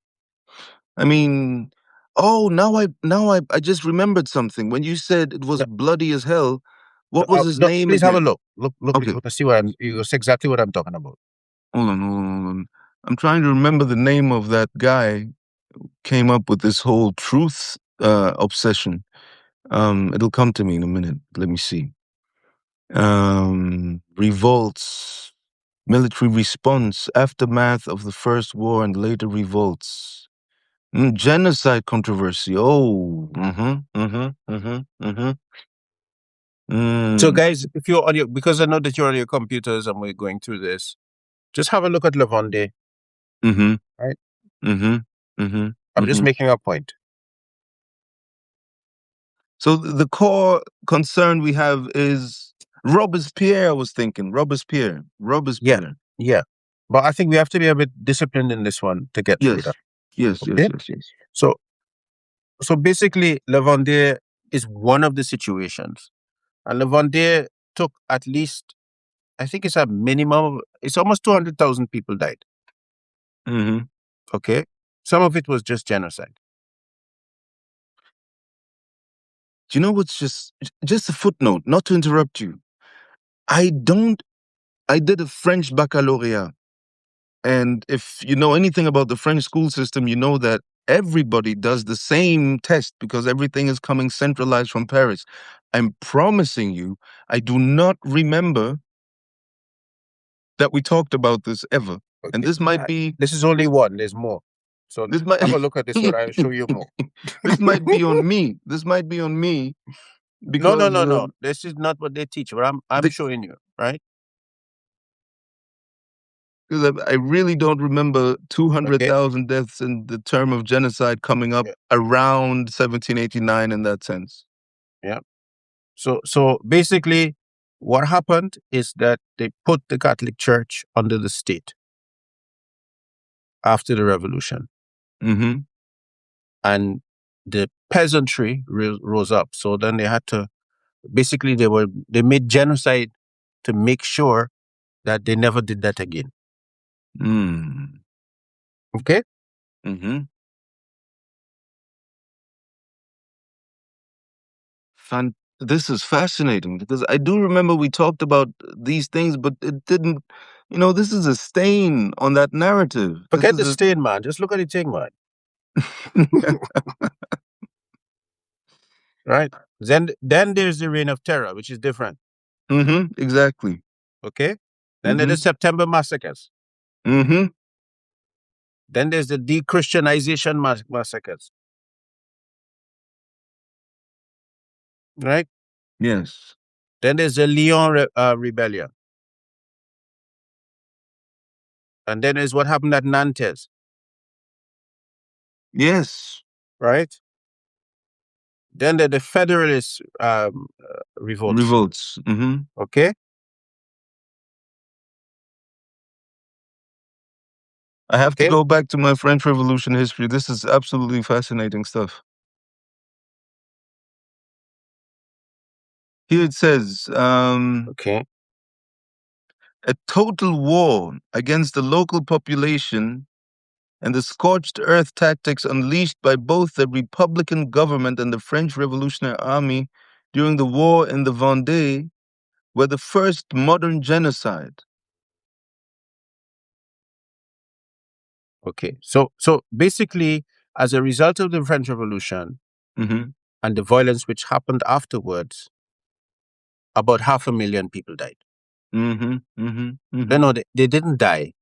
I mean, oh, now I just remembered something. When you said it was No, bloody as hell, no, what was his look, name please have a again? look. Look. Okay, You see what I'm. You see exactly what I'm talking about. hold on. I'm trying to remember the name of that guy who came up with this whole truth obsession. It'll come to me in a minute. Let me see. Revolts, military response, aftermath of the First War and later revolts. Genocide controversy. Oh, So, mm, guys, if you're on your, because I know that you're on your computers and we're going through this, just have a look at Lavonde. mm-hmm, Right. mm-hmm, mm-hmm, I'm just mm-hmm. making a point. So the core concern we have is Robespierre. I was thinking Robespierre. Yeah, Robespierre. yeah. But I think we have to be a bit disciplined in this one to get through Yes, that. yes, yes, Okay. yes, yes. So, basically, Lavonde is one of the situations, and Lavonde took at least, I think it's a minimum. It's almost 200,000 people died. Mm-hmm. Okay, some of it was just genocide. Do you know what's just a footnote? Not to interrupt you. I don't. I did a French baccalaureate. And if you know anything about the French school system, you know that everybody does the same test because everything is coming centralized from Paris. I'm promising you, I do not remember that we talked about this ever. And Okay, this might be this is only one. There's more. So this might have a look at this one. I'll show you more. this might be on me. This might be on me because No. This is not what they teach. But I'm the, showing you, right? because I really don't remember Okay. 200,000 deaths in the term of genocide coming up Yeah. around 1789 in that sense. Yeah. So basically, what happened is that they put the Catholic Church under the state after the revolution, Mm-hmm. and the peasantry rose up. So then they had to, basically, they made genocide to make sure that they never did that again. Mm. Okay. Mm-hmm. This is fascinating because I do remember we talked about these things, but it didn't, this is a stain on that narrative. This Forget the is a. stain, man. Just look at the thing, man. Right. Then there's the reign of terror, which is different. Mm-hmm. Exactly. Okay. Then there's the Mm-hmm. September massacres. Mm-hmm. Then there's the de-Christianization massacres. Right. Yes. Then there's the Lyon rebellion. And then there's what happened at Nantes. Yes. Right. Then there's the Federalist revolts. Revolts. Mm-hmm. Okay. I have to Okay. go back to my French Revolution history. This is absolutely fascinating stuff. Here it says, Okay. a total war against the local population and the scorched earth tactics unleashed by both the Republican government and the French Revolutionary Army during the war in the Vendée were the first modern genocide. Okay. So basically, as a result of the French Revolution Mm-hmm. and the violence which happened afterwards, about 500,000 people died. Mm-hmm. Mm-hmm. No, Mm-hmm. no, they didn't die.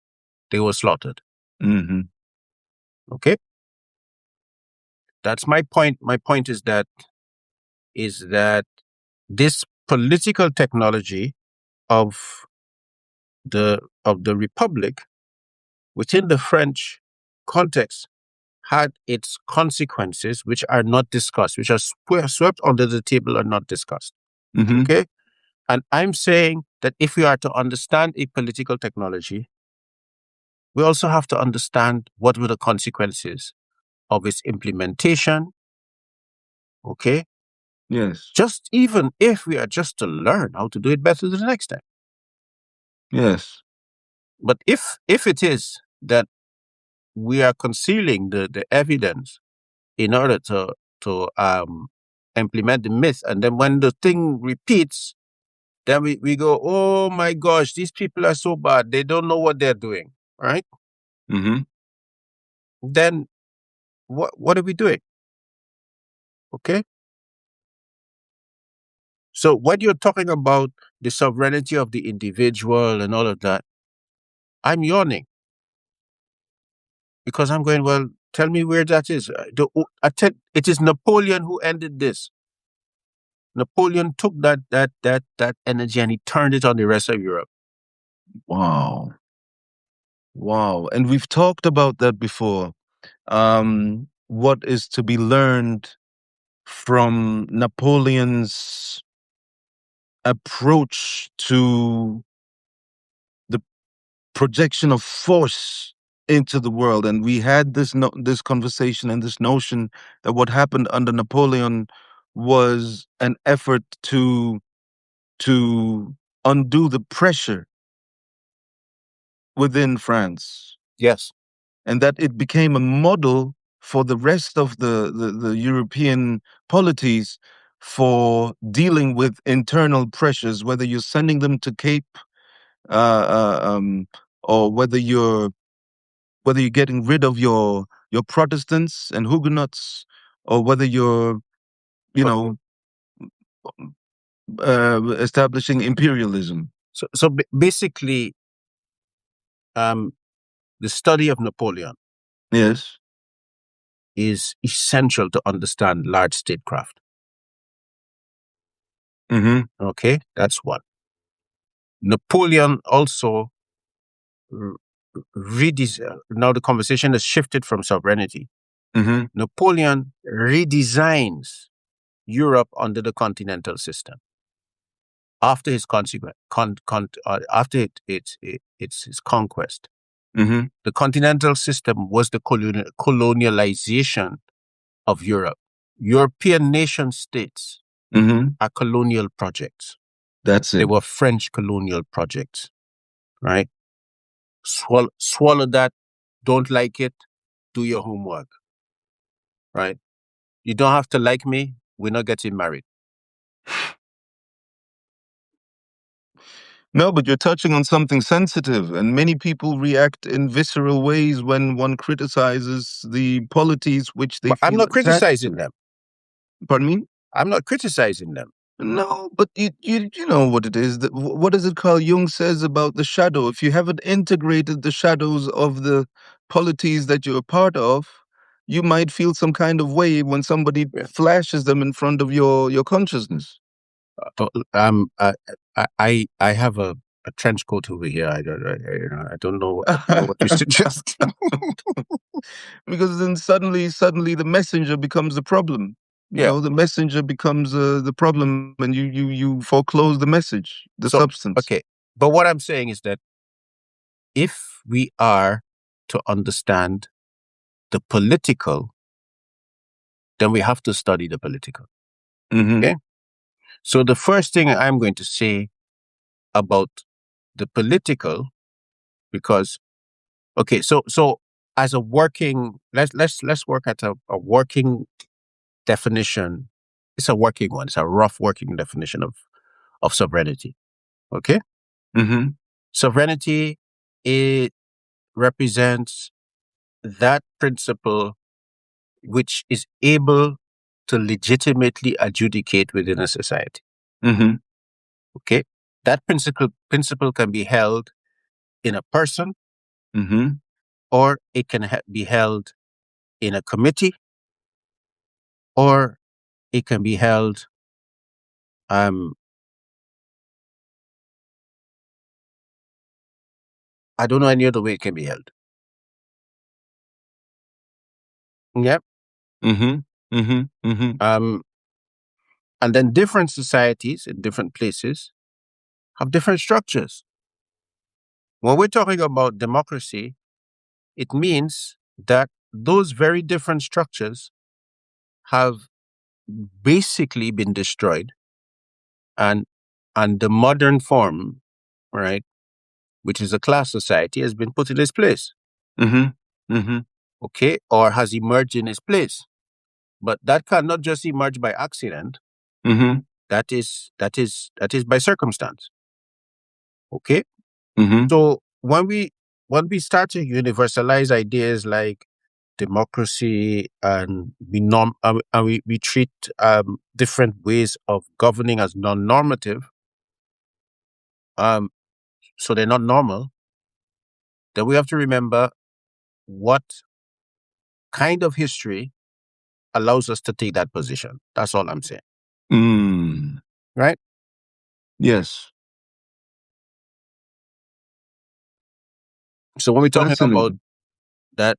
They were slaughtered. Mm-hmm. Okay. That's my point. My point is that this political technology of the republic within the French context had its consequences, which are not discussed, which are swept under the table and not discussed. Mm-hmm. Okay. And I'm saying that if we are to understand a political technology, we also have to understand what were the consequences of its implementation. Okay. Yes. Just even if we are just to learn how to do it better the next time. Yes. But if it is that we are concealing the evidence in order to implement the myth, and then when the thing repeats, then we go, oh my gosh, these people are so bad, they don't know what they're doing, right? Mm-hmm. Then what are we doing? Okay. So when you're talking about the sovereignty of the individual and all of that, I'm yawning because I'm going, well, tell me where that is. It is Napoleon who ended this. Napoleon took that energy and he turned it on the rest of Europe. Wow. Wow. And we've talked about that before. What is to be learned from Napoleon's approach to the projection of force into the world? And we had this conversation and this notion that what happened under Napoleon was an effort to undo the pressure within France, Yes. and that it became a model for the rest of the European polities for dealing with internal pressures, whether you're sending them to Cape, uh, uh, um, or whether you're getting rid of your Protestants and Huguenots, or whether you're you O- know establishing imperialism. So basically, um, the study of Napoleon Yes. is essential to understand large statecraft. Mm-hmm. Okay, that's one. Napoleon also r- now the conversation has shifted from sovereignty. Mm-hmm. Napoleon redesigns Europe under the continental system after his after it's his conquest. Mm-hmm. The continental system was the colonialization of Europe. European nation states Mm-hmm. are colonial projects. That's They it. were French colonial projects, right? Swallow that. Don't like it. Do your homework, right? You don't have to like me. We're not getting married. No, but you're touching on something sensitive, and many people react in visceral ways when one criticizes the polities which they But I'm feel not attached criticizing to. them. Pardon me? I'm not criticizing them. No, but you know what it is. What does it call? Jung says about the shadow. If you haven't integrated the shadows of the polities that you're a part of, you might feel some kind of way when somebody Yeah. flashes them in front of your consciousness. Uh, um, I, I have a trench coat over here. I don't know what you suggest. Because then suddenly the messenger becomes the problem. Yeah. The messenger becomes the problem, and you foreclose the message, the So substance. okay, but what I'm saying is that if we are to understand the political, then we have to study the political. Mm-hmm. Okay. So the first thing I'm going to say about the political, because okay, so as a working, let's work at a working definition. It's a working one. It's a rough working definition of sovereignty. Okay. Mm-hmm. Sovereignty, it represents that principle which is able to legitimately adjudicate within a society. Mm-hmm. Okay. That principle can be held in a person, Mm-hmm. or it can be held in a committee, or it can be held um I don't know any other way it can be held. Yep. Mm-hmm. Mm-hmm. Mm-hmm. Um and then different societies in different places have different structures. When we're talking about democracy, it means that those very different structures have basically been destroyed, and the modern form, right, which is a class society, has been put in its place. Mm-hmm. Mm-hmm. Okay, or has emerged in its place. But that cannot just emerge by accident. Mm-hmm. That is by circumstance. Okay, Mm-hmm. so when we start to universalize ideas like democracy, and we treat different ways of governing as non-normative, um, so they're not normal, then we have to remember what kind of history allows us to take that position. That's all I'm saying. Mm. Right? Yes. So when we're talking about Fascinating. that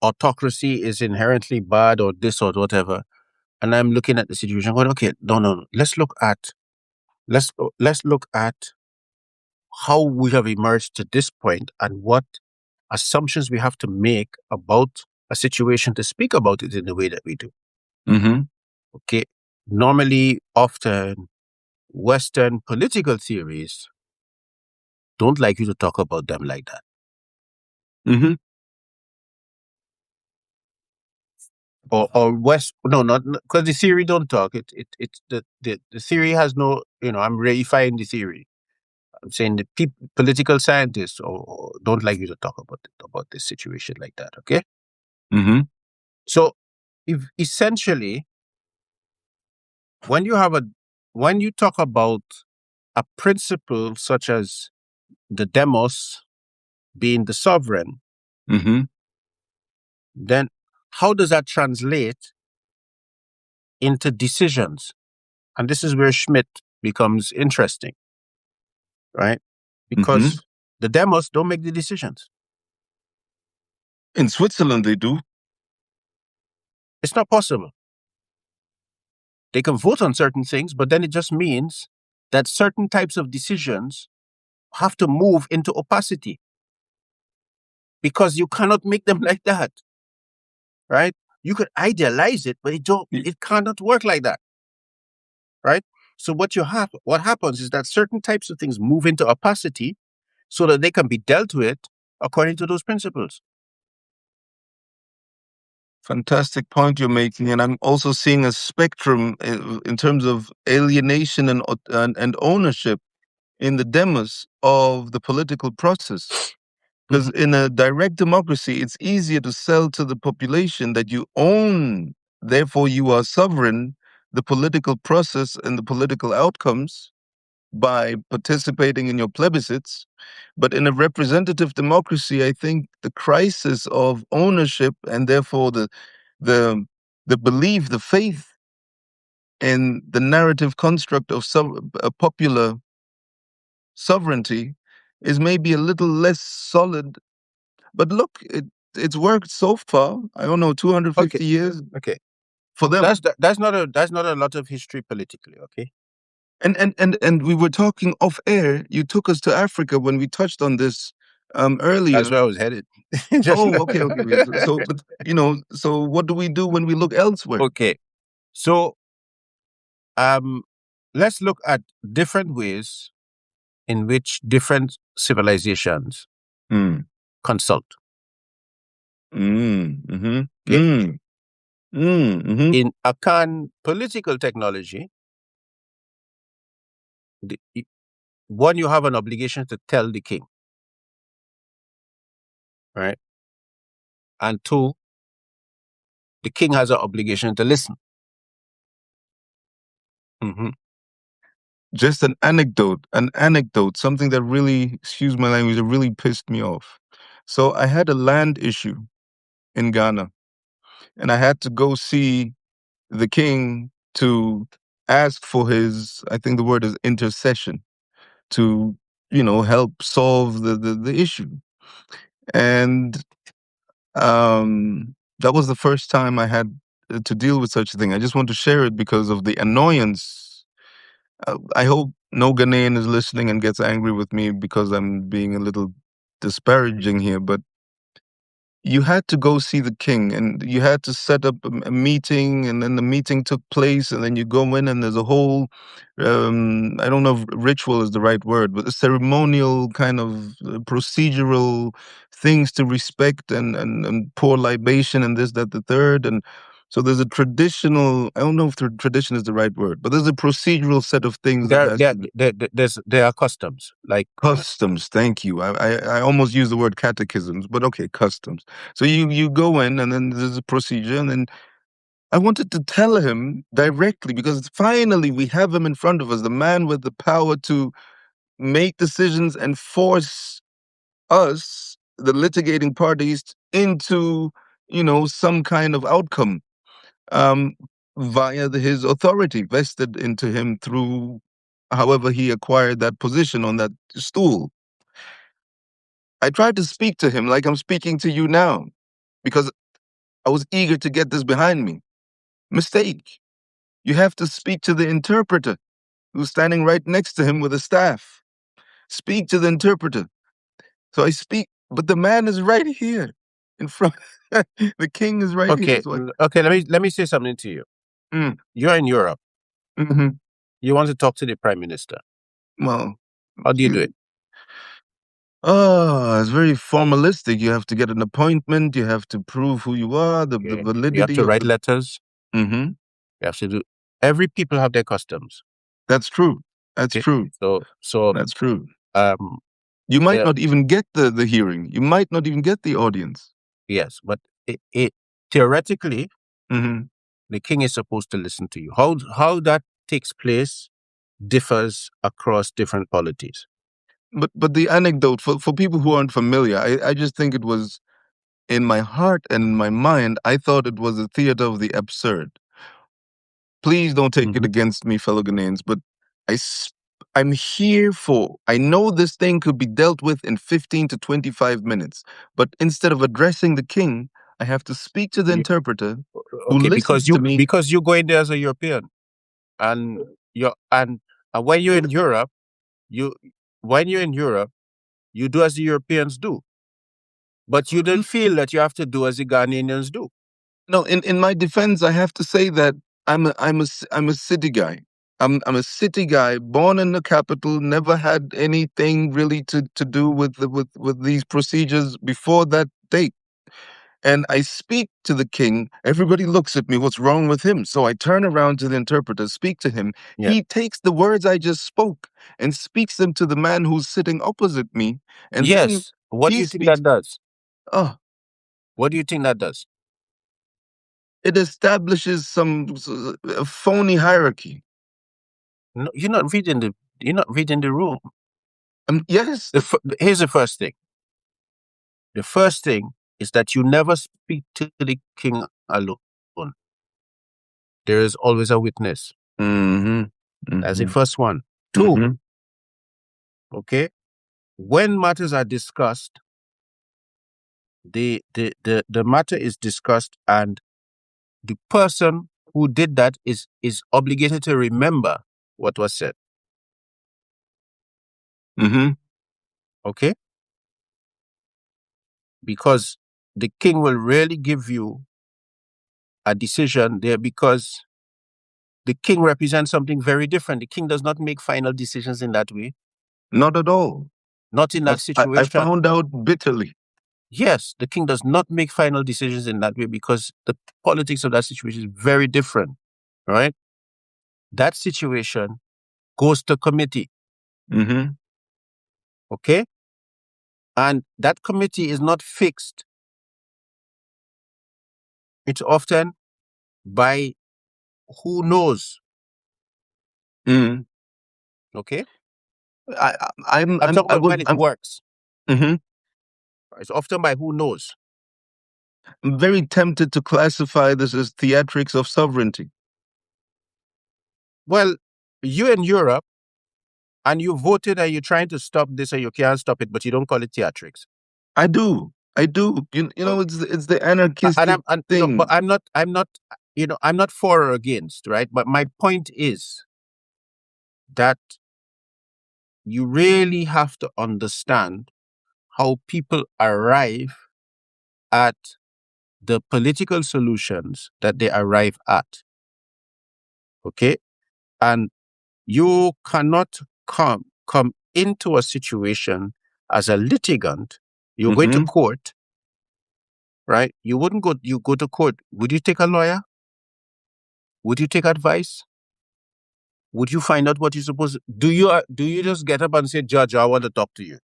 autocracy is inherently bad or this or whatever, and I'm looking at the situation going, okay, no. Let's look at how we have emerged to this point and what assumptions we have to make about a situation to speak about it in the way that we do. Mm-hmm. Okay. Normally, often, Western political theories don't like you to talk about them like that. Mm-hmm. Or West, no, not because the theory don't talk. It's the theory has no, I'm reifying the theory. I'm saying the political scientists or don't like you to talk about this situation like that. Okay. Mm-hmm. So, if essentially, when you have a when you talk about a principle such as the demos being the sovereign, Mm-hmm. then how does that translate into decisions? And this is where Schmidt becomes interesting, right? Mm-hmm. Because the demos don't make the decisions. In Switzerland, they do. It's not possible. They can vote on certain things, but then it just means that certain types of decisions have to move into opacity because you cannot make them like that, right? You could idealize it, but it cannot work like that, right? So what happens is that certain types of things move into opacity so that they can be dealt with according to those principles. Fantastic point you're making, and I'm also seeing a spectrum in terms of alienation and ownership in the demos of the political process. Because in a direct democracy, it's easier to sell to the population that you own, therefore you are sovereign, the political process and the political outcomes by participating in your plebiscites. But in a representative democracy, I think the crisis of ownership and therefore the the belief, the faith in the narrative construct of a popular sovereignty is maybe a little less solid. But look, it's worked so far. I don't know, 250 Okay. years Okay. for them. That's not a lot of history politically. Okay. And we were talking off air. You took us to Africa when we touched on this That's earlier. where I was headed. Just Oh, okay. So, but so what do we do when we look elsewhere? okay. So let's look at different ways in which different civilizations Mm. consult. Mm-hmm. Okay. Mm. Mm-hmm. In Akan political technology, the, one, you have an obligation to tell the king, right? And two, the king has an obligation to listen. Mm-hmm. Just an anecdote, something that really, excuse my language, that really pissed me off. So I had a land issue in Ghana, and I had to go see the king to ask for his, I think the word is intercession, to, help solve the issue. And that was the first time I had to deal with such a thing. I just want to share it because of the annoyance. I hope no Ghanaian is listening and gets angry with me because I'm being a little disparaging here. But, you had to go see the king, and you had to set up a meeting, and then the meeting took place, and then you go in, and there's a whole, I don't know if ritual is the right word, but a ceremonial kind of procedural things to respect, and pour libation, and this, that, the third, and so there's a traditional. I don't know if tradition is the right word, but there's a procedural set of things that has to be. There are customs like Customs, thank you. I almost use the word catechisms, but okay, customs. So you go in, and then there's a procedure, and then I wanted to tell him directly, because finally we have him in front of us, the man with the power to make decisions and force us, the litigating parties, into, some kind of outcome, um, via his authority vested into him through however he acquired that position on that stool. I tried to speak to him like I'm speaking to you now, because I was eager to get this behind me. Mistake. You have to speak to the interpreter who's standing right next to him with a staff. Speak to the interpreter. So I speak, but the man is right here in front. The king is right here. okay, So okay. Let me say something to you. mm, You're in Europe. hmm You want to talk to the prime minister. well, How do you do you, it? it's very formalistic. You have to get an appointment. You have to prove who you are, the Okay. You have validity to of write the. letters. hmm You have to do. Every people have their customs. That's true. That's Okay. true. So That's true. um You might uh, not even get the hearing. You might not even get the audience. yes, but it theoretically hmm the king is supposed to listen to you. How that takes place differs across different polities. But the anecdote, for people who aren't familiar, I just think it was in my heart and in my mind. I thought it was a theater of the absurd. Please don't take it Mhm. against me, fellow Ghanaians, but I s- I'm here for. I know this thing could be dealt with in 15 to 25 minutes, but instead of addressing the king, I have to speak to the You, interpreter who okay, listens to me. because you go in there as a European, and you're and when you're in Europe, you when you're in Europe, you do as the Europeans do, but you don't feel that you have to do as the Ghanaians do. No, in my defense, I have to say that I'm a city guy. I'm a city guy, born in the capital, never had anything really to do with these procedures before that date. And I speak to the king. Everybody looks at me. What's wrong with him? So I turn around to the interpreter, speak to him. Yeah. He takes the words I just spoke and speaks them to the man who's sitting opposite me, and then Yes. What do he you think speaks. that does? Oh, What do you think that does? it establishes a phony hierarchy. No, you're not reading the room. Yes, Here's the first thing. The first thing is that you never speak to the king alone. There is always a witness. mhm, That's the mhm, first one. Two, mhm, okay, when matters are discussed, the matter is discussed, and the person who did that is obligated to remember what was said. mhm. Okay, because the king will really give you a decision there, because the king represents something very different. The king does not make final decisions in that way, Not at all. not in that I situation. found out bitterly. Yes, the king does not make final decisions in that way, because the politics of that situation is very different, right? That situation goes to committee, Mhm. okay? And that committee is not fixed. It's often by who knows, Mhm. okay? I'm I'm talking I about would when it works. mhm. It's often by who knows. I'm very tempted to classify this as theatrics of sovereignty. Well, you in Europe, and you voted and you're trying to stop this and you can't stop it, but you don't call it theatrics. I do. I do. You Uh, know, it's the And anarchistic I'm no, but thing. I'm not for or against, right? But my point is that you really have to understand how people arrive at the political solutions that they arrive at. Okay? And you cannot come into a situation as a litigant. You go to Mm-hmm. court, right? You go to court. Would you take a lawyer? Would you take advice? Would you find out what you're supposed to do? You just get up and say, Judge, I want to talk to you,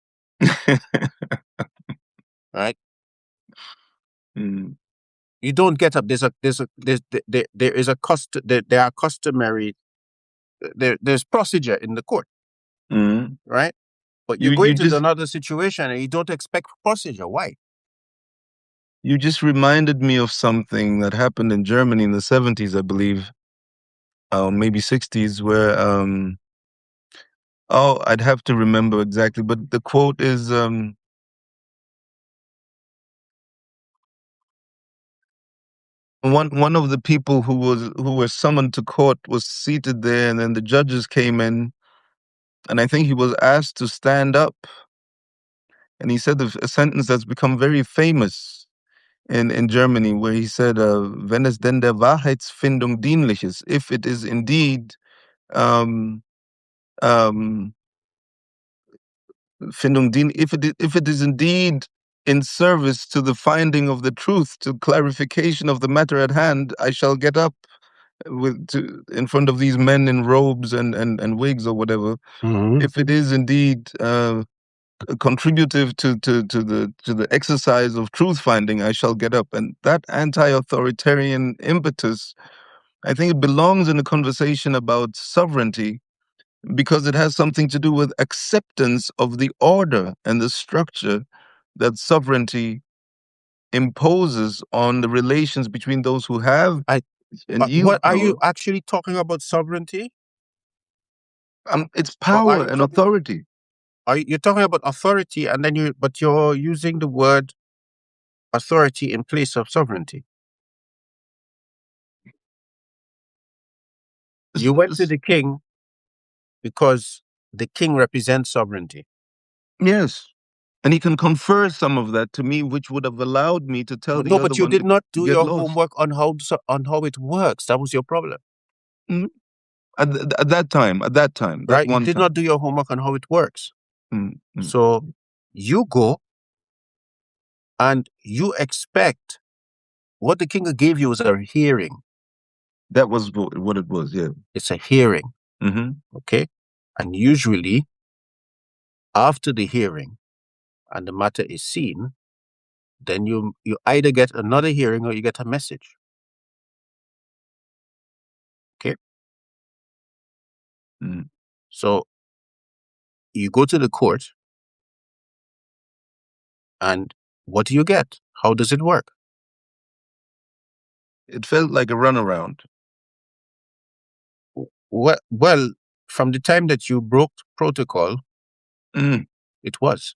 right? Mm. You don't get up. There is a there are customary there's procedure in the court, Mm. right? But you You go you into just another situation and you don't expect procedure. Why? you just reminded me of something that happened in Germany in the 70s, I believe, maybe 60s, where oh, I'd have to remember exactly, but the quote is one of the people who were summoned to court was seated there, and then the judges came in, and I think he was asked to stand up, and he said a sentence that's become very famous in Germany, where he said, "Wenn es denn der Wahrheitsfindung dienlich ist, if it is indeed um, um, Findung dien, if it is indeed in service to the finding of the truth, to clarification of the matter at hand, I shall get up in front of these men in robes and wigs or whatever. Mm-hmm. If it is indeed contributive to the exercise of truth finding, I shall get up." And that anti-authoritarian impetus, I think it belongs in a conversation about sovereignty, because it has something to do with acceptance of the order and the structure that sovereignty imposes on the relations between those who have and yield What are power. you actually talking about? Sovereignty? It's Or are power you and authority. you're talking about authority, and then you're using the word authority in place of sovereignty. You went to the king because the king represents sovereignty. Yes. And he can confer some of that to me, which would have allowed me to tell the No, other but you one did not to do get your lost. homework on how it works. That was your problem, Mm. At that time, that right? You one did time. not do your homework on how it works. Mm, mm. So you go and you expect what the king gave you is a hearing. That was what it was, yeah. It's a hearing, Mm-hmm. okay? And usually, after the hearing and the matter is seen, then you either get another hearing or you get a message. Okay? Mm. So you go to the court, and what do you get? How does it work? It felt like a runaround. Well, from the time that you broke protocol, Mm. it was.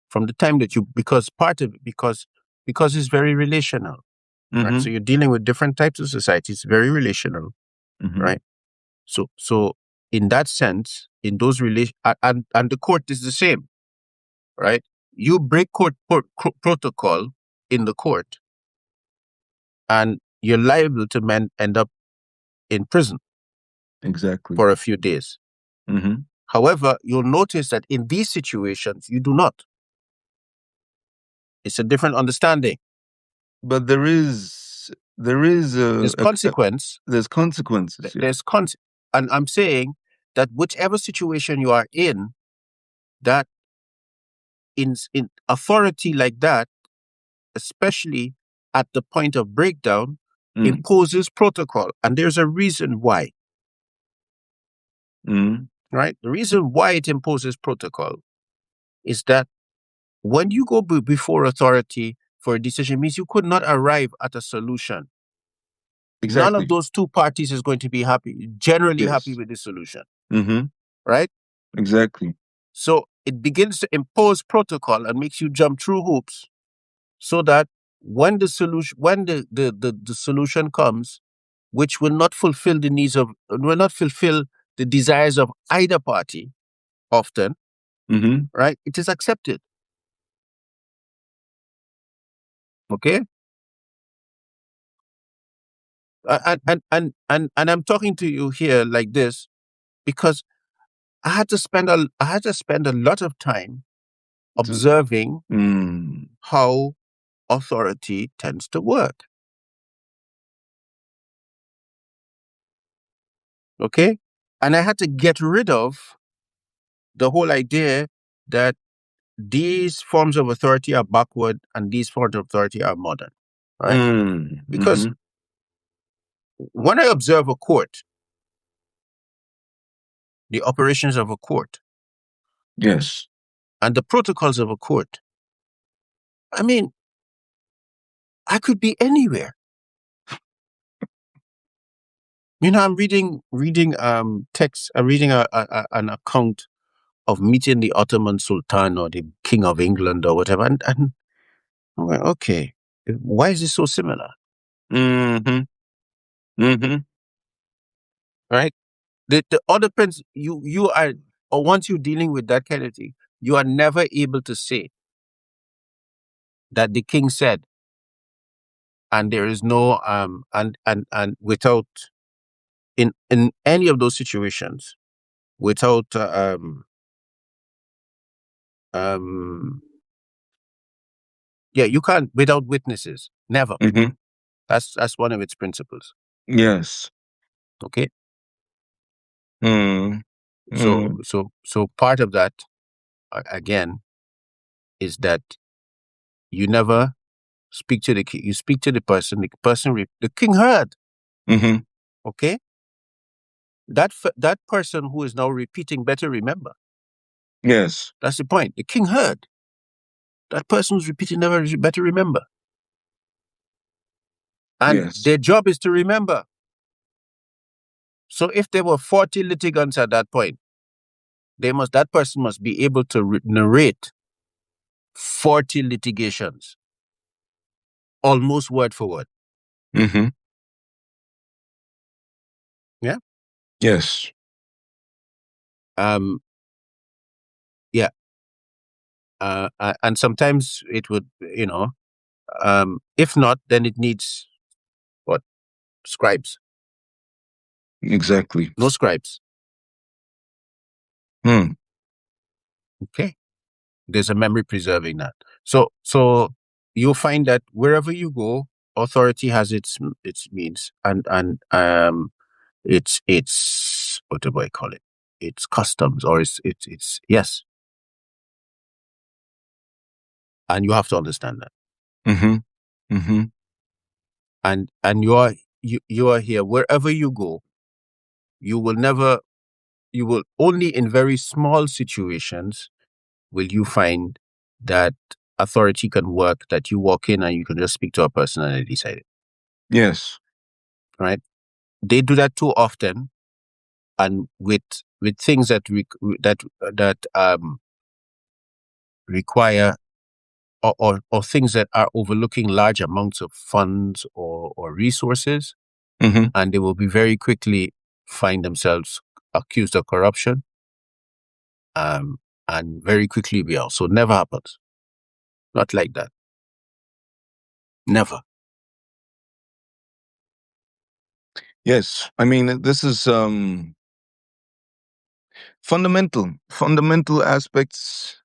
From the time that you, because part of it, because it's very relational, right? Mm-hmm. So you're dealing with different types of society. It's very relational, Mm-hmm. right? So in that sense, in those and the court is the same, right? You break protocol in the court, and you're liable to end up in prison Exactly. for a few days. Mm-hmm. However, you'll notice that in these situations, you do not. It's a different understanding. But there's There's consequence. there's consequences. Yeah. There's and I'm saying that whichever situation you are in, that in authority like that, especially at the point of breakdown, Mm. imposes protocol, and there's a reason why. Mm. Right? The reason why it imposes protocol is that when you go before authority for a decision, means you could not arrive at a solution. None of Exactly. those two parties is going to be generally happy Yes. with the solution, Mm-hmm. right? Exactly. So it begins to impose protocol and makes you jump through hoops, so that when the solution comes, which will not fulfill the desires of either party, often, Mm-hmm. right? It is accepted. Okay. And I'm talking to you here like this because I had to spend a lot of time observing Mm. how authority tends to work. Okay. And I had to get rid of the whole idea that these forms of authority are backward and these forms of authority are modern. Right. Mm. Because Mm-hmm. when I observe a court, the operations of a court, Yes. and the protocols of a court, I mean, I could be anywhere. I'm reading text. I'm reading an account of meeting the Ottoman Sultan or the King of England or whatever, and I'm like, okay, why is this so similar? Mm-hmm. Mm-hmm. Right? The other prince, you are, or once you're dealing with that kind of thing, you are never able to say that the king said, and there is no and without in any of those situations without um yeah, you can't without witnesses. Never. Mm-hmm. That's one of its principles. Yes. Okay. Mm. So Mm. so part of that again is that you never speak to the king. You speak to the person. The king heard. Mm-hmm. Okay. That person who is now repeating better remember. Yes. That's the point. The king heard. That person who's repeating never better remember. And Yes. their job is to remember. So if there were 40 litigants at that point, that person must be able to narrate 40 litigations, almost word for word. Mm-hmm. Yeah. Yes. Um. Yeah. And sometimes it would, if not, then it needs what? Scribes. Exactly. No scribes. Mm. Okay. There's a memory preserving that. So you'll find that wherever you go, authority has its means and it's what do I call it? It's customs or it's yes, and you have to understand that. Mm-hmm. Mm-hmm. And you are here wherever you go. You will never. You will only in very small situations will you find that authority can work. That you walk in and you can just speak to a person and they decide it. Yes. Right? They do that too often, and with things that require or things that are overlooking large amounts of funds or resources, Mm-hmm. and they will be very quickly find themselves accused of corruption, um, and very quickly be out. So never happens. Not like that. Never. Yes. I mean, this is fundamental aspects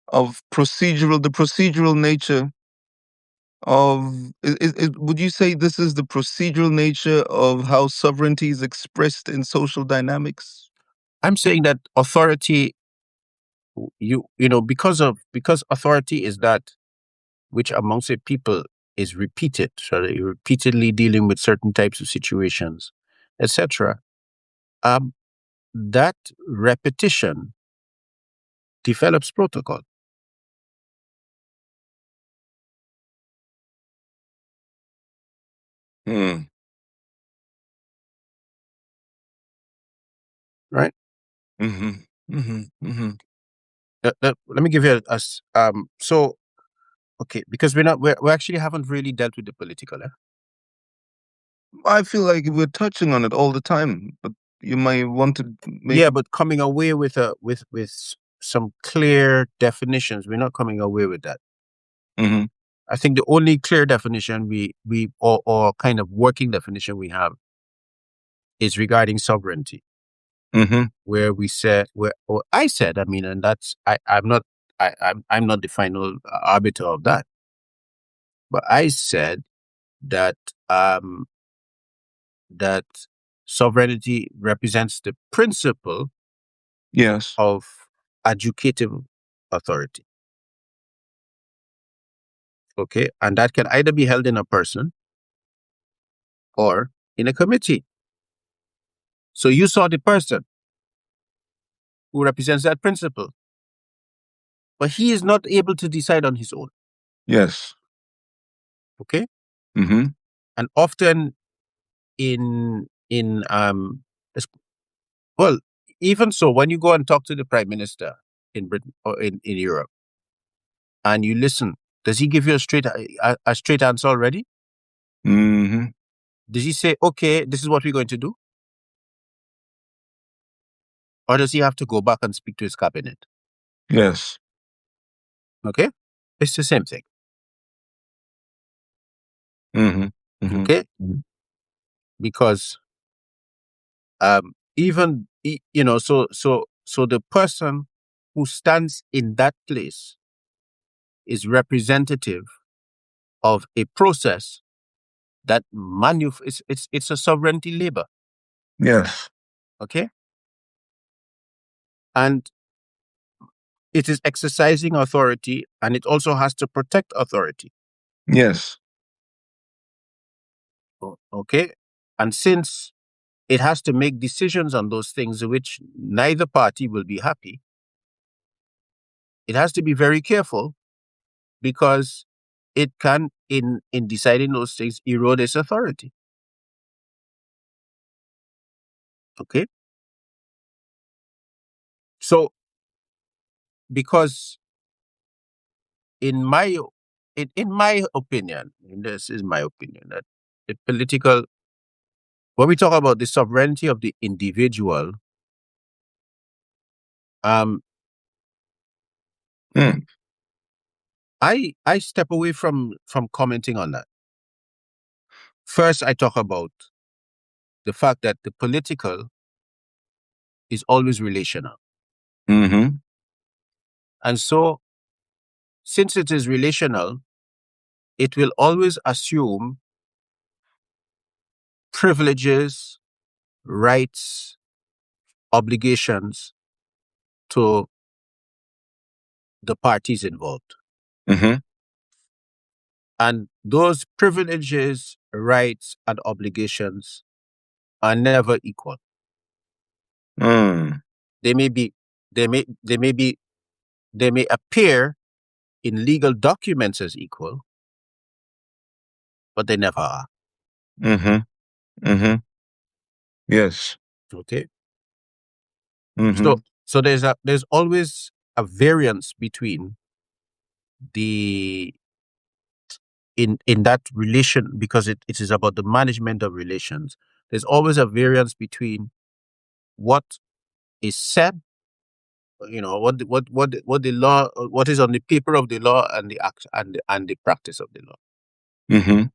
of the procedural nature of. Would you say this is the procedural nature of how sovereignty is expressed in social dynamics? I'm saying that authority, because authority is that which amongst a people is repeated, so that you're repeatedly dealing with certain types of situations, etc. That repetition develops protocol, Hmm. right? Mm-hmm. Mm-hmm. Mm-hmm. Let me give you so okay, because we actually haven't really dealt with the political. I feel like we're touching on it all the time, but you might want to make Yeah, it. but coming away with some clear definitions. We're not coming away with that. Mhm. I think the only clear definition or kind of working definition we have is regarding sovereignty, Mhm. where we said, where or I said, I mean, and that's I'm not the final arbiter of that, but I said that that sovereignty represents the principle Yes. of adjudicative authority. Okay, and that can either be held in a person or in a committee. So you saw the person who represents that principle, but he is not able to decide on his own. Yes. Okay, Mhm. and often in es- well, even so, when you go and talk to the prime minister in Britain or in Europe, and you listen, does he give you a straight answer already? Mhm. Does he say, okay, this is what we're going to do, or does he have to go back and speak to his cabinet? Yes. Okay, it's the same thing. Mhm. Mhm. Okay, Mhm. because so the person who stands in that place is representative of a process that it's a sovereignty labor. Yes. Okay, and it is exercising authority, and it also has to protect authority. Yes. Okay, and since it has to make decisions on those things which neither party will be happy, it has to be very careful, because it can, in deciding those things, erode its authority. Okay, so because in my in my opinion, and this is my opinion, that the political when we talk about the sovereignty of the individual, um, Mm. I step away from commenting on that. First, I talk about the fact that the political is always relational, Mhm. and so since it is relational, it will always assume privileges, rights, obligations to the parties involved. Mhm. And those privileges, rights, and obligations are never equal. Mm. They may be, they may be, they may appear in legal documents as equal, but they never are. Mhm. Mhm. Yes. Okay. So, Mhm. there's always a variance between the in that relation, because it is about the management of relations. There's always a variance between what is said, what the law, what is on the paper of the law, and the act and the practice of the law. Mhm.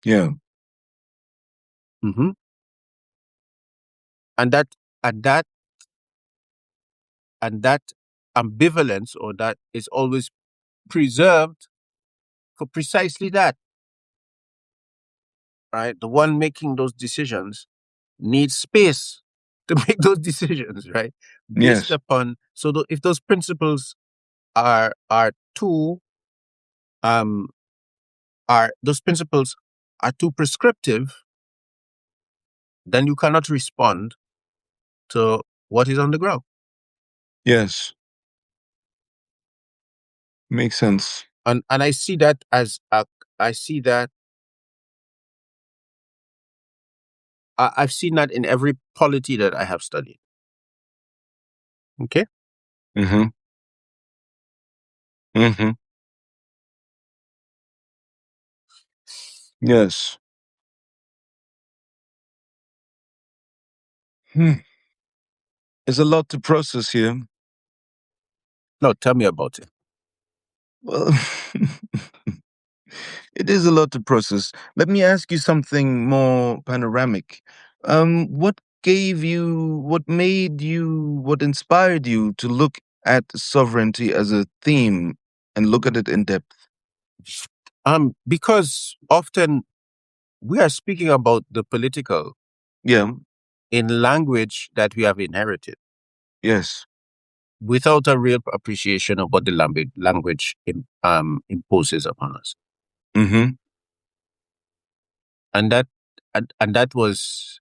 Yeah. Hmm. And and that that ambivalence, or that, is always preserved for precisely that. Right, the one making those decisions needs space to make those decisions, right? Based Yes. upon, if those principles are too um are those principles are too prescriptive, then you cannot respond to what is on the ground. Yes. Makes sense. And I see that as a I see that I've seen that in every polity that I have studied. Okay. Mhm. Mhm. Yes. Hmm. There's a lot to process here. No, tell me about it. Well, it is a lot to process. Let me ask you something more panoramic. What made you, what inspired you to look at sovereignty as a theme and look at it in depth? Because often we are speaking about the political Yeah. in language that we have inherited Yes. without a real appreciation of what the language imposes upon us. Mm-hmm. And that was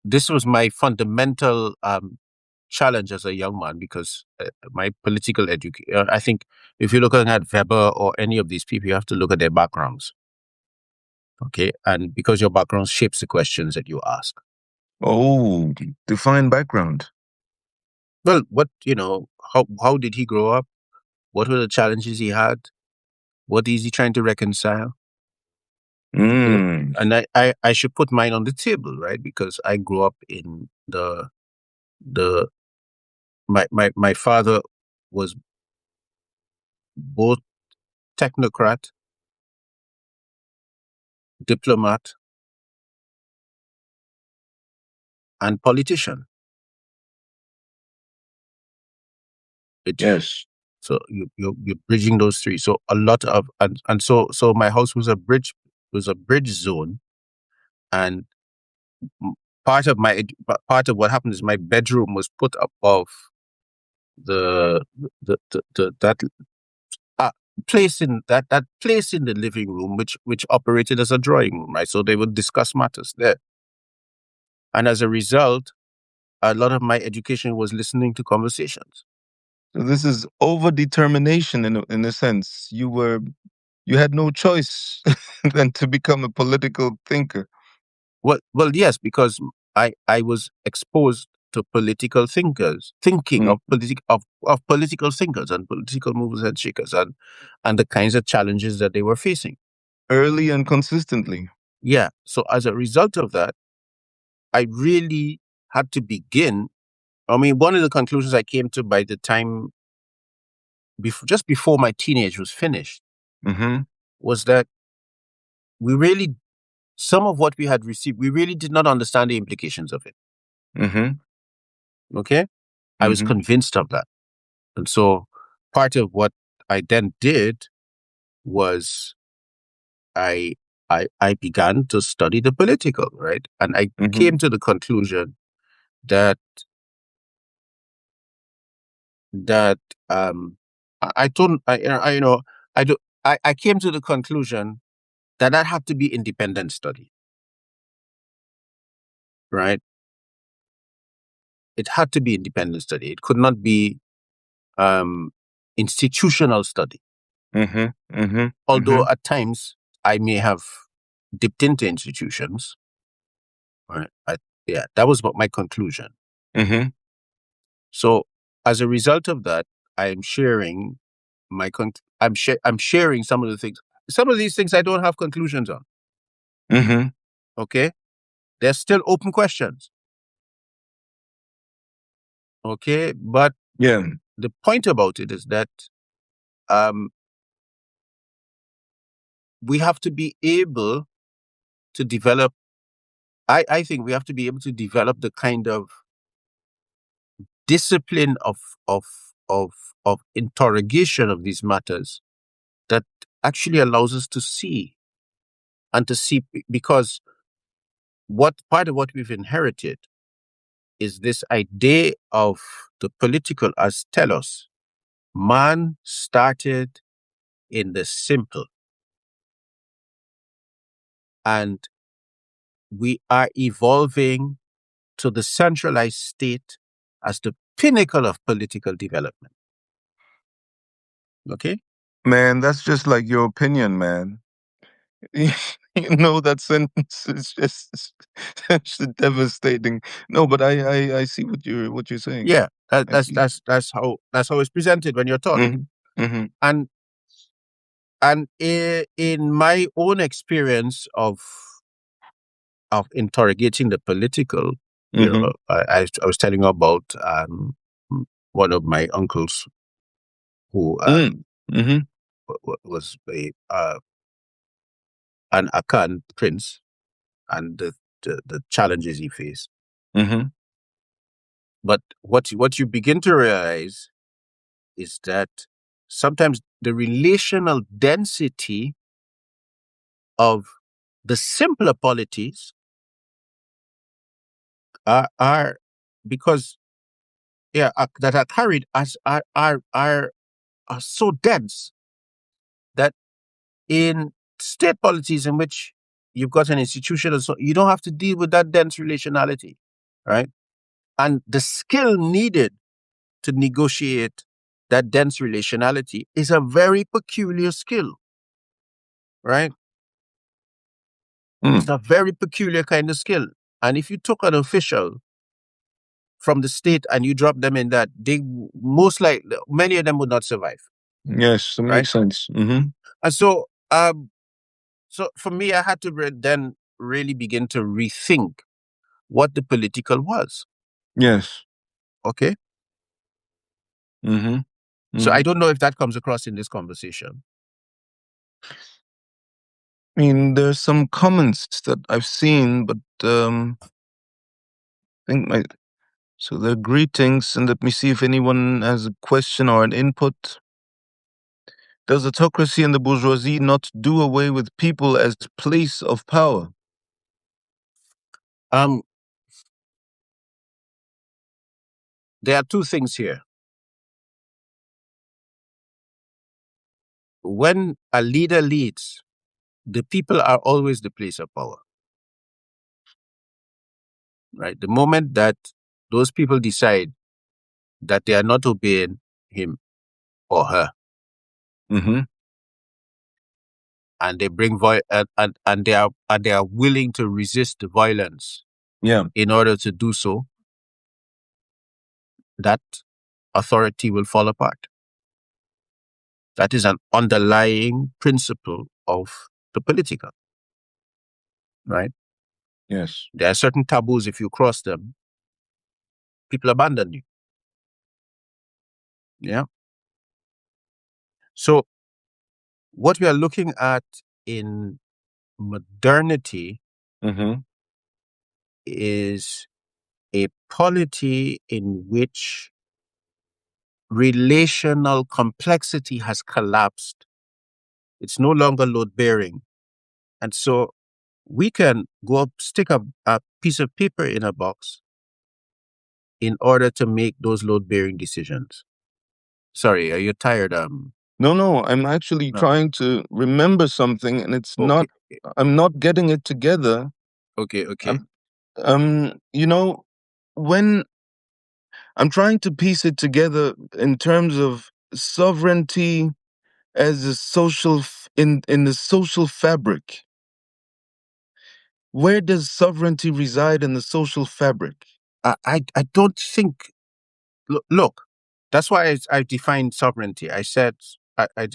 this was my fundamental challenge as a young man, because my political education, I think if you're looking at Weber or any of these people, you have to look at their backgrounds. Okay. And because your background shapes the questions that you ask. Oh, define background. Well, how did he grow up? What were the challenges he had? What is he trying to reconcile? Mm. And I should put mine on the table, right? Because I grew up in the my father was both technocrat, diplomat, and politician. Yes. So you're bridging those three. So a lot of and so my house was a bridge zone, and m- part of what happened is my bedroom was put above the that uh, place in the living room, which operated as a drawing room, right? So they would discuss matters there, and as a result, a lot of my education was listening to conversations. So this is over determination in a sense. You had no choice than to become a political thinker. Well, yes, because I was exposed to political thinkers, thinking Mm. of political thinkers and political movers and shakers, and the kinds of challenges that they were facing. Early and consistently. Yeah. So as a result of that, I really had to begin. I mean, one of the conclusions I came to by the time just before my teenage was finished Mm-hmm. was that we really some of what we had received, we really did not understand the implications of it. Mm-hmm. Okay. I was Mm-hmm. convinced of that. And so part of what I then did was I I began to study the political, right? And I Mm-hmm. came to the conclusion that that I don't I you know I do I came to the conclusion that had to be independent study, right? It had to be independent study. It could not be um institutional study. Mm-hmm. Mm-hmm. Mm-hmm. Although at times I may have dipped into institutions. Right. Yeah, that was what my conclusion. Mm-hmm. So as a result of that, I am sharing I'm sharing some of the things. Some of these things I don't have conclusions on. Mm-hmm. Okay, they're still open questions. Okay, but Yeah. the point about it is that um, we have to be able to develop. I think we have to be able to develop the kind of discipline of of of interrogation of these matters that actually allows us to see and to see, because what part of what we've inherited is this idea of the political as telos. Man started in the simple, and we are evolving to the centralized state as the pinnacle of political development. Okay? Man, that's just like your opinion, man. You know that sentence is just it's devastating. No, but I see what you're saying. Yeah, I see. that's how it's presented when you're taught. Mhm. Mhm. And in my own experience of interrogating the political, Mm-hmm. I was telling you about one of my uncles who Mm-hmm. was an Akan prince, and the challenges he faced. Mm-hmm. But what you begin to realize is that sometimes the relational density of the simpler polities are because that are carried as are so dense that in state policies in which you've got an institution or so, you don't have to deal with that dense relationality, right? And the skill needed to negotiate that dense relationality is a very peculiar skill, right? It's Mm. a very peculiar kind of skill. And if you took an official from the state and you drop them in that, they most likely, many of them would not survive, Yes, that right? makes sense. Mm-hmm. And so for me, I had to then really begin to rethink what the political was. Yes. Okay. Mm-hmm. So Mm-hmm. I don't know if that comes across in this conversation. I mean, there's some comments that I've seen, but I think my so they're greetings, and let me see if anyone has a question or an input. Does autocracy and the bourgeoisie not do away with people as place of power? Um, there are two things here. When a leader leads, the people are always the place of power, right? The moment that those people decide that they are not obeying him or her, Mm-hmm. and they bring and they are willing to resist the violence Yeah. in order to do so, that authority will fall apart. That is an underlying principle of the political, right? Yes. There are certain taboos. If you cross them, people abandon you. Yeah. So what we are looking at in modernity Mm-hmm. is a polity in which relational complexity has collapsed. It's no longer load bearing. And so we can go up, stick a piece of paper in a box in order to make those load bearing decisions. Sorry, are you tired? No, I'm actually No. trying to remember something, and it's Okay. not. I'm not getting it together. Okay. You know, when I'm trying to piece it together in terms of sovereignty as a in the social fabric. Where does sovereignty reside in the social fabric? I don't think. Look, that's why I defined sovereignty. I said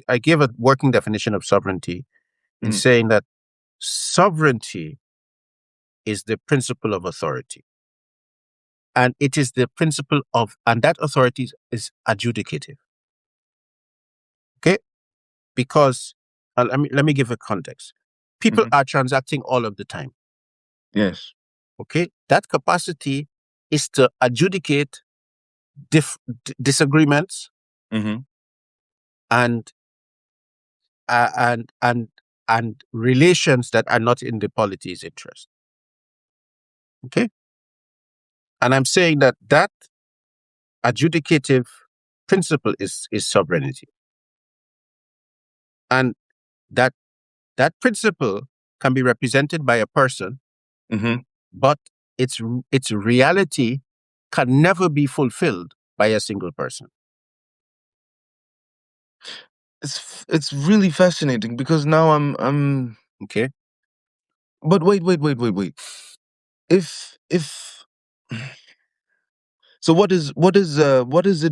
I gave a working definition of sovereignty in Mm. saying that sovereignty is the principle of authority. And it is the principle of, and that authority is adjudicative. Okay? Because, let me give a context. People Mhm. are transacting all of the time. Yes. Okay? That capacity is to adjudicate disagreements Hmm. and, uh, and, and, and relations that are not in the polity's interest. Okay? And I'm saying that that adjudicative principle is sovereignty. And that that principle can be represented by a person, Hmm. but its reality can never be fulfilled by a single person. It's really fascinating because now I'm. Okay. But wait. If so, what is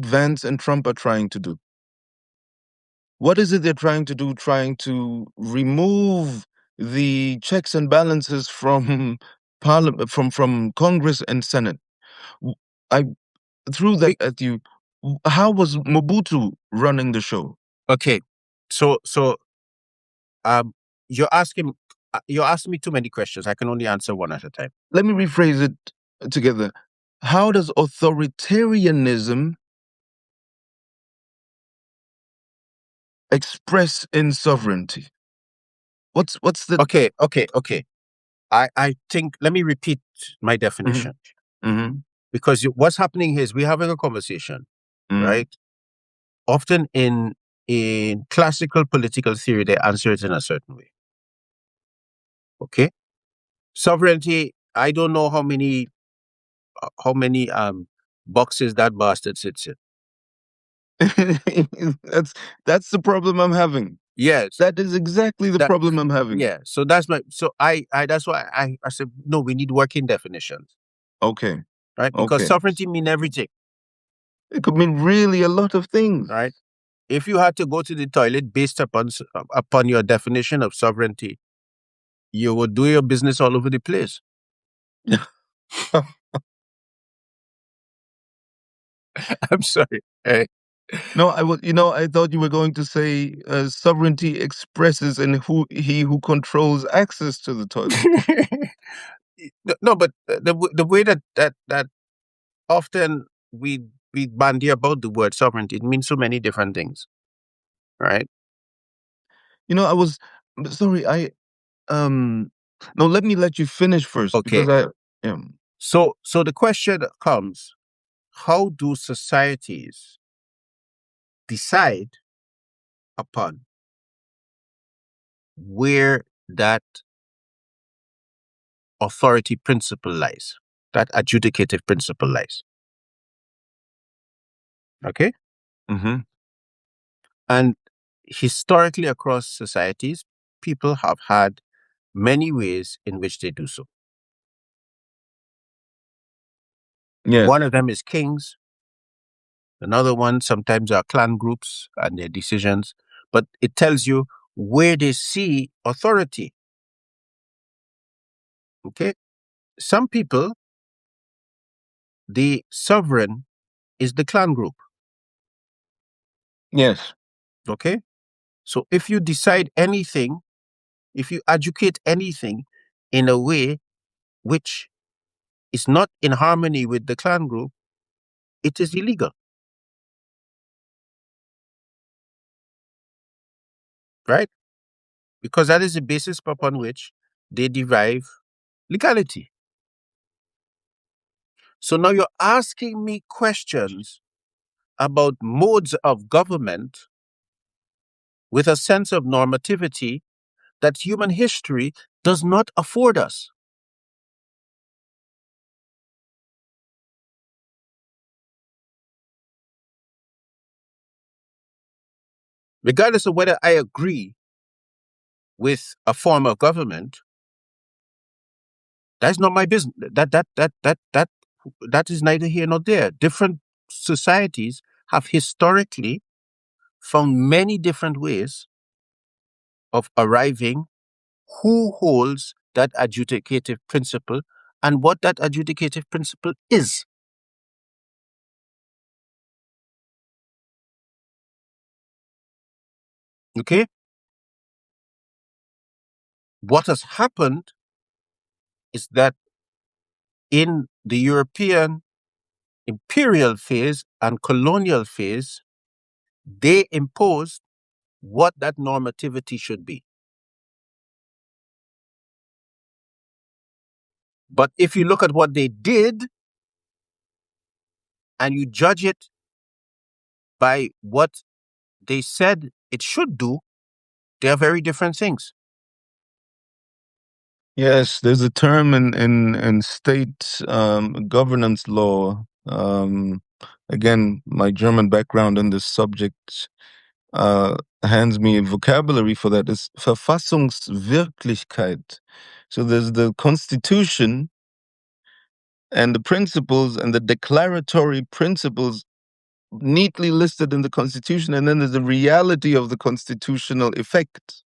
Vance and Trump are trying to do? What is it they're trying to do? Trying to remove the checks and balances from Parliament, from Congress and Senate. I threw that at you. How was Mobutu running the show? Okay, so um, you're asking me too many questions. I can only answer one at a time. Let me rephrase it together. How does authoritarianism express in sovereignty? What's the Okay. I think, let me repeat my definition. Mm-hmm. Because what's happening here is we're having a conversation, right? Often in classical political theory, they answer it in a certain way. Okay, sovereignty. I don't know how many boxes that bastard sits in. That's the problem I'm having. Yes, that is exactly the problem I'm having. Yeah, so that's my. So I that's why I said no. We need working definitions. Okay. Right, because Okay. sovereignty mean everything. It could mean really a lot of things. Right. If you had to go to the toilet based upon your definition of sovereignty, you would do your business all over the place. I'm sorry. Hey. No, I thought you were going to say sovereignty expresses in he who controls access to the toilet. No, but the way that often we bandy about the word sovereignty, it means so many different things, right? I was sorry. No, let me let you finish first. Okay. Because So the question comes: how do societies decide upon where that authority principle lies, that adjudicative principle lies? Okay. Mm-hmm. And historically, across societies, people have had many ways in which they do so. Yes. One of them is kings. Another one sometimes are clan groups and their decisions, but it tells you where they see authority. Okay. Some people, the sovereign is the clan group. Yes. Okay. So if you decide anything, if you educate anything in a way which is not in harmony with the clan group, it is illegal. Right? Because that is the basis upon which they derive legality. So now you're asking me questions about modes of government with a sense of normativity that human history does not afford us. Regardless of whether I agree with a form of government, that's not my business. That is neither here nor there. Different societies have historically found many different ways of arriving who holds that adjudicative principle and what that adjudicative principle is. Okay? What has happened is that in the European imperial phase and colonial phase, they imposed what that normativity should be. But if you look at what they did and you judge it by what they said it should do, they are very different things. Yes, there's a term in state governance law. Again, my German background in this subject hands me a vocabulary for that. Is Verfassungswirklichkeit. So there's the constitution and the principles and the declaratory principles neatly listed in the constitution, and then there's the reality of the constitutional effect.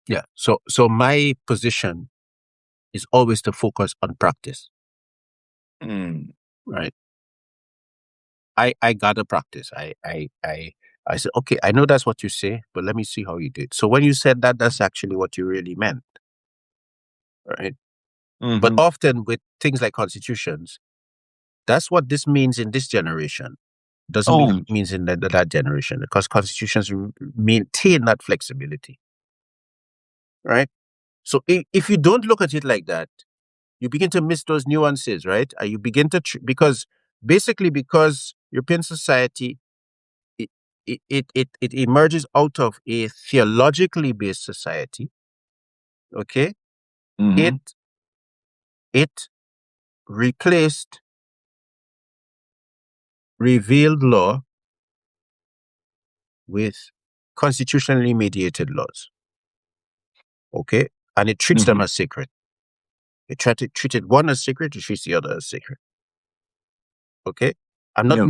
Yeah. So my position is always to focus on practice, Mm. right? I gotta practice. I said, okay, I know that's what you say, but let me see how you did. So when you said that, that's actually what you really meant, right? But Mm-hmm. often with things like constitutions, that's what this means in this generation. Doesn't Oh. mean means in that generation, because constitutions maintain that flexibility, right? So if you don't look at it like that, you begin to miss those nuances, right? And you begin to because basically because European society it, it emerges out of a theologically based society. Okay, Mm-hmm. it it replaced revealed law with constitutionally mediated laws. Okay, and it treats them Mm-hmm. as sacred. It treated one as sacred, it treats the other as sacred. Okay, Yeah.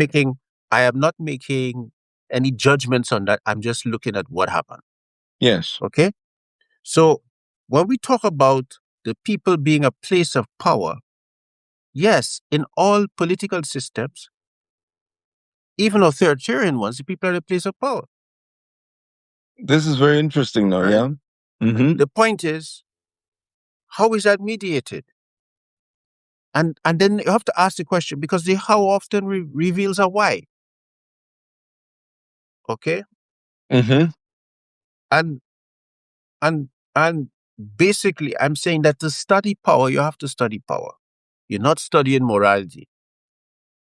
I am not making any judgments on that. I'm just looking at what happened. Yes. Okay, so when we talk about the people being a place of power, yes, in all political systems, even authoritarian ones, the people are the place of power. This is very interesting now, Right. yeah? Mm-hmm. The point is, how is that mediated? And then you have to ask the question, because the how often reveals a why. Okay, Mm-hmm. and and and basically, I'm saying that to study power, you have to study power. You're not studying morality.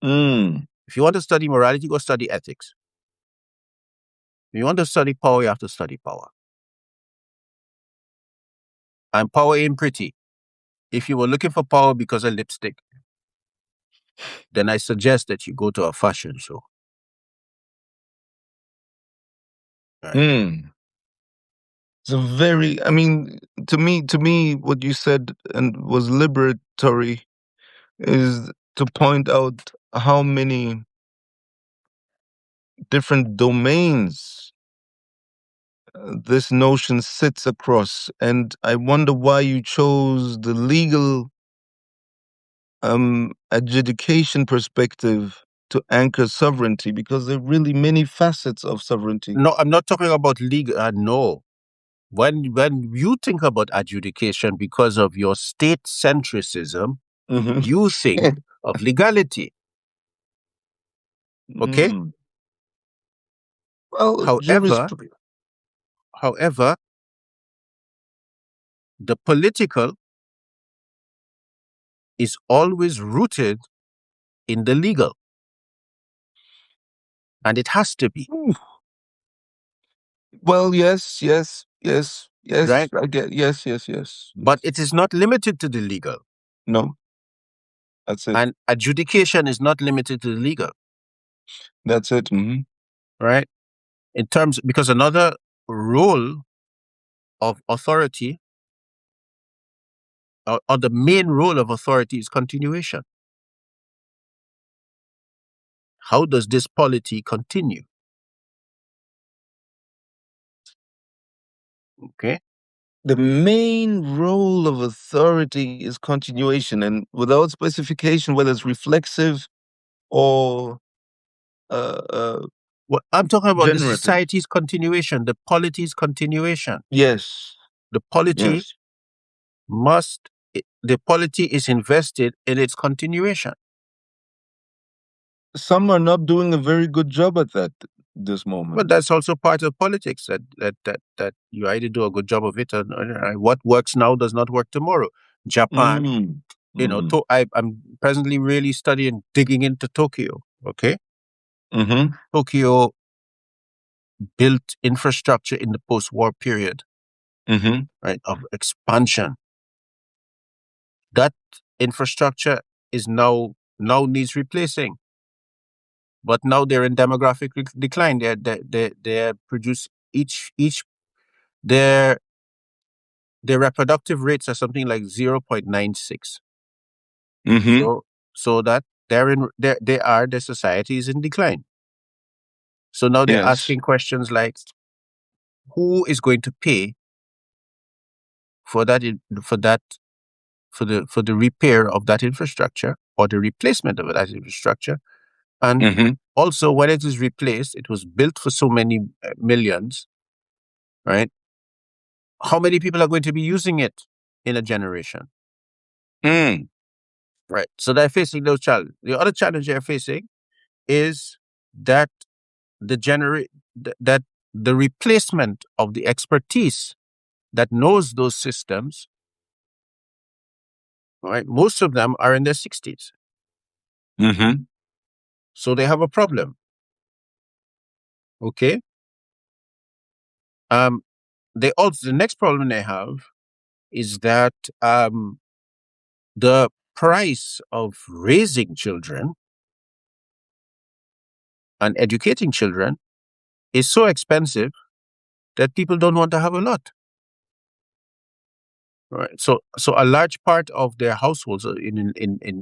Mm. If you want to study morality, go study ethics. If you want to study power, you have to study power. And power ain't pretty. If you were looking for power because of lipstick, then I suggest that you go to a fashion show. Right. Mm. It's a very, I mean, to me, what you said and was liberatory is to point out how many different domains this notion sits across. And I wonder why you chose the legal adjudication perspective to anchor sovereignty, because there are really many facets of sovereignty. No, I'm not talking about legal. No, when you think about adjudication because of your state centricism, Mm-hmm. you think of legality. Okay. Mm. Well, However, however, the political is always rooted in the legal, and it has to be, well, yes, yes, yes, yes. right. I get yes, yes, yes, But yes. it is not limited to the legal, No, that's it. and adjudication is not limited to the legal, That's it. Mm-hmm. right? In terms, because another role of authority, or the main role of authority, is continuation. How does this polity continue? Okay. The main role of authority is continuation, and without specification whether it's reflexive or uh, Well, I'm talking about the generative. society's continuation, the polity's continuation. Yes, The polity yes. the polity is invested in its continuation. Some are not doing a very good job at that this But moment. that's also part of politics, that you either do a good job of it, or what works now does not work tomorrow. Japan, Mm. Mm. I'm presently really studying, digging into Tokyo. Okay. Mm-hmm. Tokyo built infrastructure in the post-war period, Mm-hmm. right, of expansion. That infrastructure is now needs replacing, but now they're in demographic decline. They produce each their their reproductive rates are something like 0.96. Mm-hmm. So that their society is in decline. So now they're Yes. asking questions like, who is going to pay for that for the repair of that infrastructure or the replacement of that infrastructure. And also, when it is replaced, it was built for so many millions, right? How many people are going to be using it in a generation? Mm. Right. So they're facing those challenges. The other challenge they're facing is that that the replacement of the expertise that knows those systems, right? Most of them are in their 60s. So they have a problem. Okay. They also, the next problem they have is that the price of raising children and educating children is so expensive that people don't want to have a lot. Right. So a large part of their households, in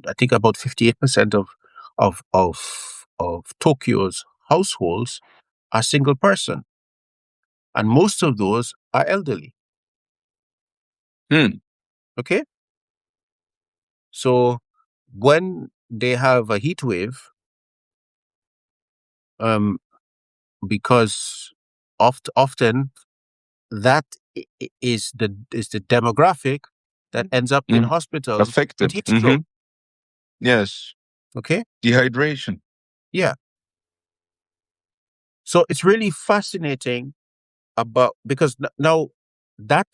I think about 58% of Tokyo's households are single person, and most of those are elderly. Okay. So when they have a heat wave, um, because often that is the demographic that ends up in hospitals with Affected. heat stroke. Yes. Okay. Dehydration. Yeah. So it's really fascinating about, because now that,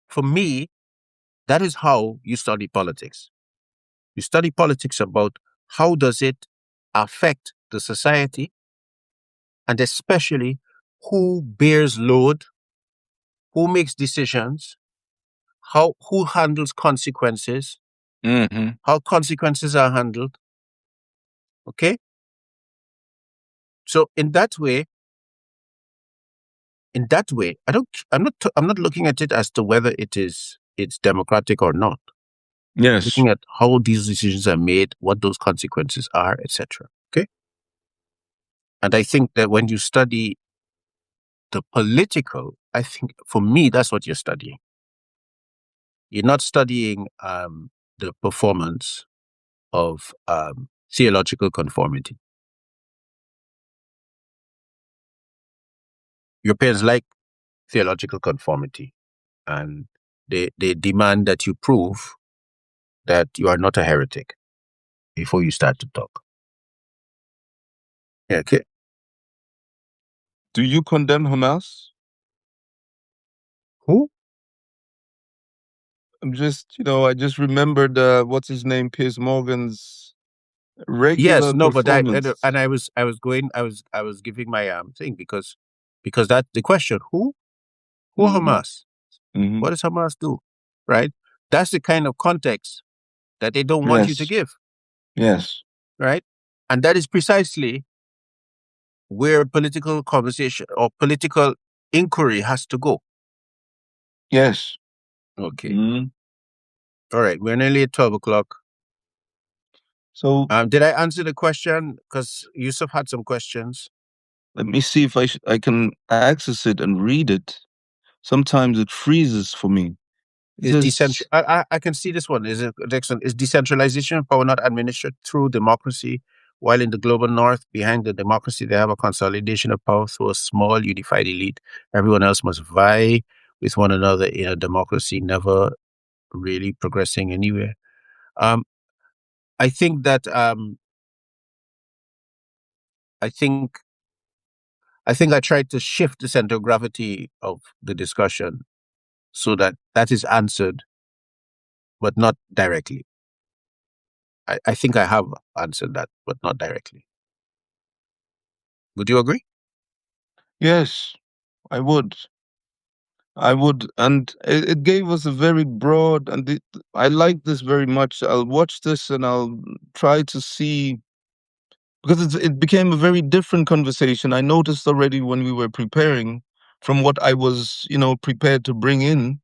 for me, that is how you study politics. You study politics about how does it affect the society, and especially who bears load, who makes decisions, who handles consequences, how consequences are handled. Okay. So I'm not looking at it as to whether it's democratic or not. Yes. Looking at how these decisions are made, what those consequences are, etc. Okay. And I think that when you study the political, I think for me, that's what you're studying. You're not studying the performance of theological conformity. Europeans like theological conformity, and they demand that you prove that you are not a heretic before you start to talk. Yeah, okay. Do you condemn Hamas? Who? I just remembered what's his name, Piers Morgan's Yes, regular no, but performance. I was giving my thing because that the question, who Mhm. Hamas? What does Hamas do? Right? That's the kind of context that they don't want you to Yes. give, Yes. right? And that is precisely where political conversation or political inquiry has to go. Yes. Okay. Mhm. All right. We're nearly at 12 o'clock. So Did I answer the question? Because Yusuf had some questions. let me see if I can access it and read it. Sometimes it freezes for me. It Is says, decentral? I can see this one. Is it excellent? Is decentralization of power not administered through democracy? While in the global north, behind the democracy, they have a consolidation of power through a small unified elite. Everyone else must vie with one another in a democracy, never really progressing anywhere. Um, I think that I think I tried to shift the center of gravity of the discussion so that that is answered, but not directly. I think I have answered that, but not directly. Would you agree? yes, I would. I would. And it gave us a very broad, and I like this very much. I'll watch this and I'll try to see, because it became a very different conversation. I noticed already when we were preparing from what I was, prepared to bring in.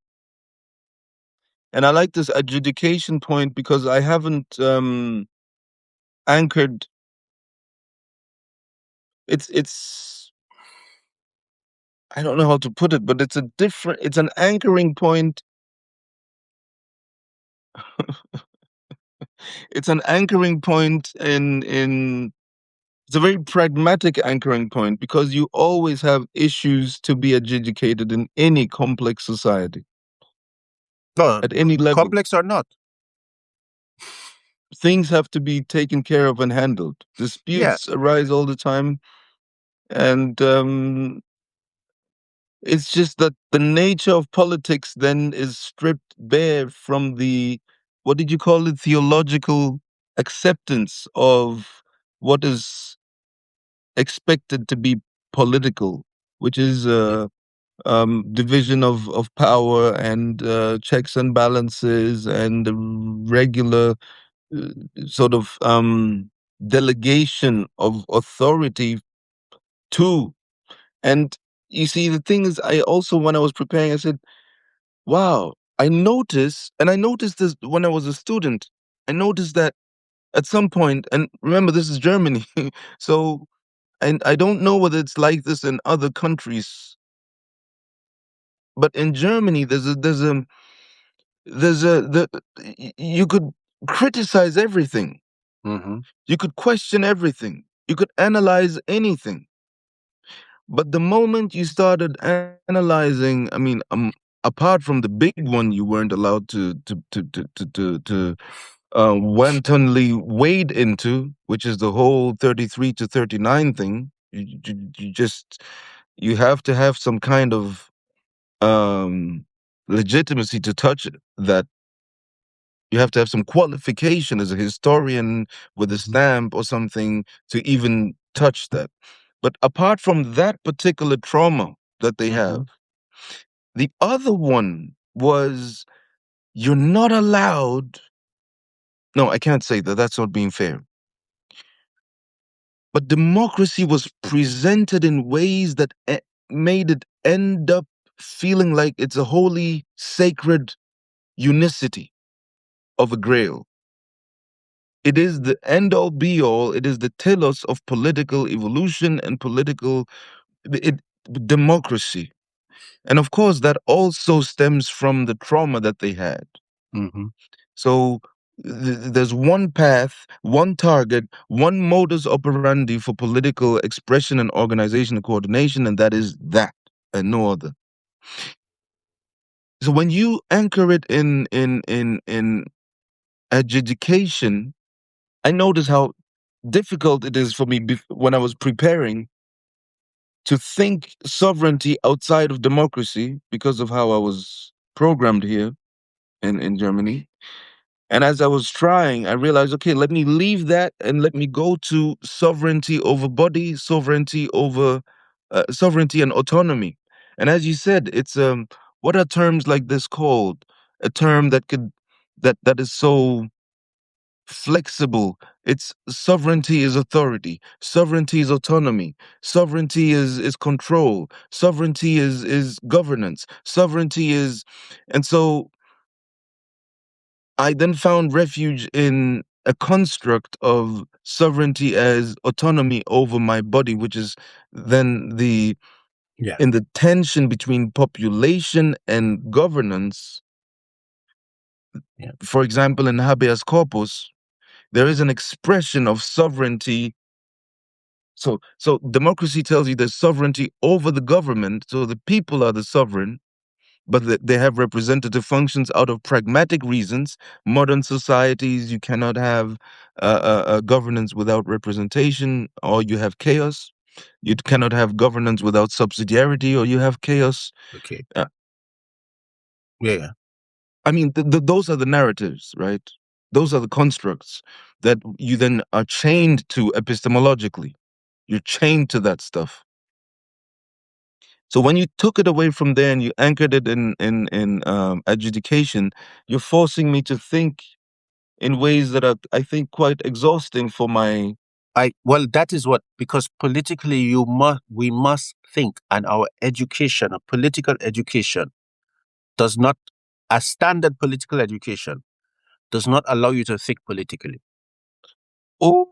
And I like this adjudication point because I haven't anchored. It's I don't know how to put it, but it's an anchoring point It's an anchoring point in it's a very pragmatic anchoring point because you always have issues to be adjudicated in any complex society No, at any level. complex or not. Things have to be taken care of and handled. Yeah. Disputes arise all the time, and it's just that the nature of politics then is stripped bare from the, what did you call it, theological acceptance of what is expected to be political, which is Yeah. division of power and checks and balances and the regular uh, sort of delegation of authority to. And you see, the thing is, I also, when I was preparing, I said, wow, I noticed this when I was a student. I noticed that at some point, and remember, this is Germany, so, and I don't know whether it's like this in other countries, but in Germany, you could criticize everything. Mm-hmm. You could question everything. You could analyze anything. But the moment you started analyzing, I mean, apart from the big one, you weren't allowed to wantonly wade into, which is the whole 33 to 39 thing. You just you have to have some kind of um, legitimacy to touch that. You have to have some qualification as a historian with a stamp or something to even touch that. But apart from that particular trauma that they have, the other one was you're not allowed. No, I can't say that. That's not being fair. But democracy was presented in ways that made it end up feeling like it's a holy, sacred unicity of a grail. It is the end all be all. It is the telos of political evolution and political it, democracy. And of course, that also stems from the trauma that they had. Mm-hmm. So there's one path, one target, one modus operandi for political expression and organization and coordination, and that is that and no other. So when you anchor it in adjudication, I notice how difficult it is for me when I was preparing to think sovereignty outside of democracy because of how I was programmed here in Germany. And as I was trying, I realized, okay, let me leave that and let me go to sovereignty over body, sovereignty and autonomy. And as you said, it's what are terms like this called? A term that could that is so flexible. It's sovereignty is authority, sovereignty is autonomy, sovereignty is control, sovereignty is governance, sovereignty is, and so I then found refuge in a construct of sovereignty as autonomy over my body, which is then the Yeah. in the tension between population and governance. Yeah. For example, in habeas corpus, there is an expression of sovereignty. So democracy tells you there's sovereignty over the government, so the people are the sovereign, but they have representative functions out of pragmatic reasons. Modern societies, you cannot have governance without representation, or you have chaos. You cannot have governance without subsidiarity, or you have chaos. Okay. Uh, Yeah. I mean, those are the narratives, right? Those are the constructs that you then are chained to epistemologically. You're chained to that stuff. So when you took it away from there and you anchored it in adjudication, you're forcing me to think in ways that are, I think, quite exhausting for my. Well, that is what, because politically we must think, and our education, a political education, does not, a standard political education does not allow you to think politically. Oh,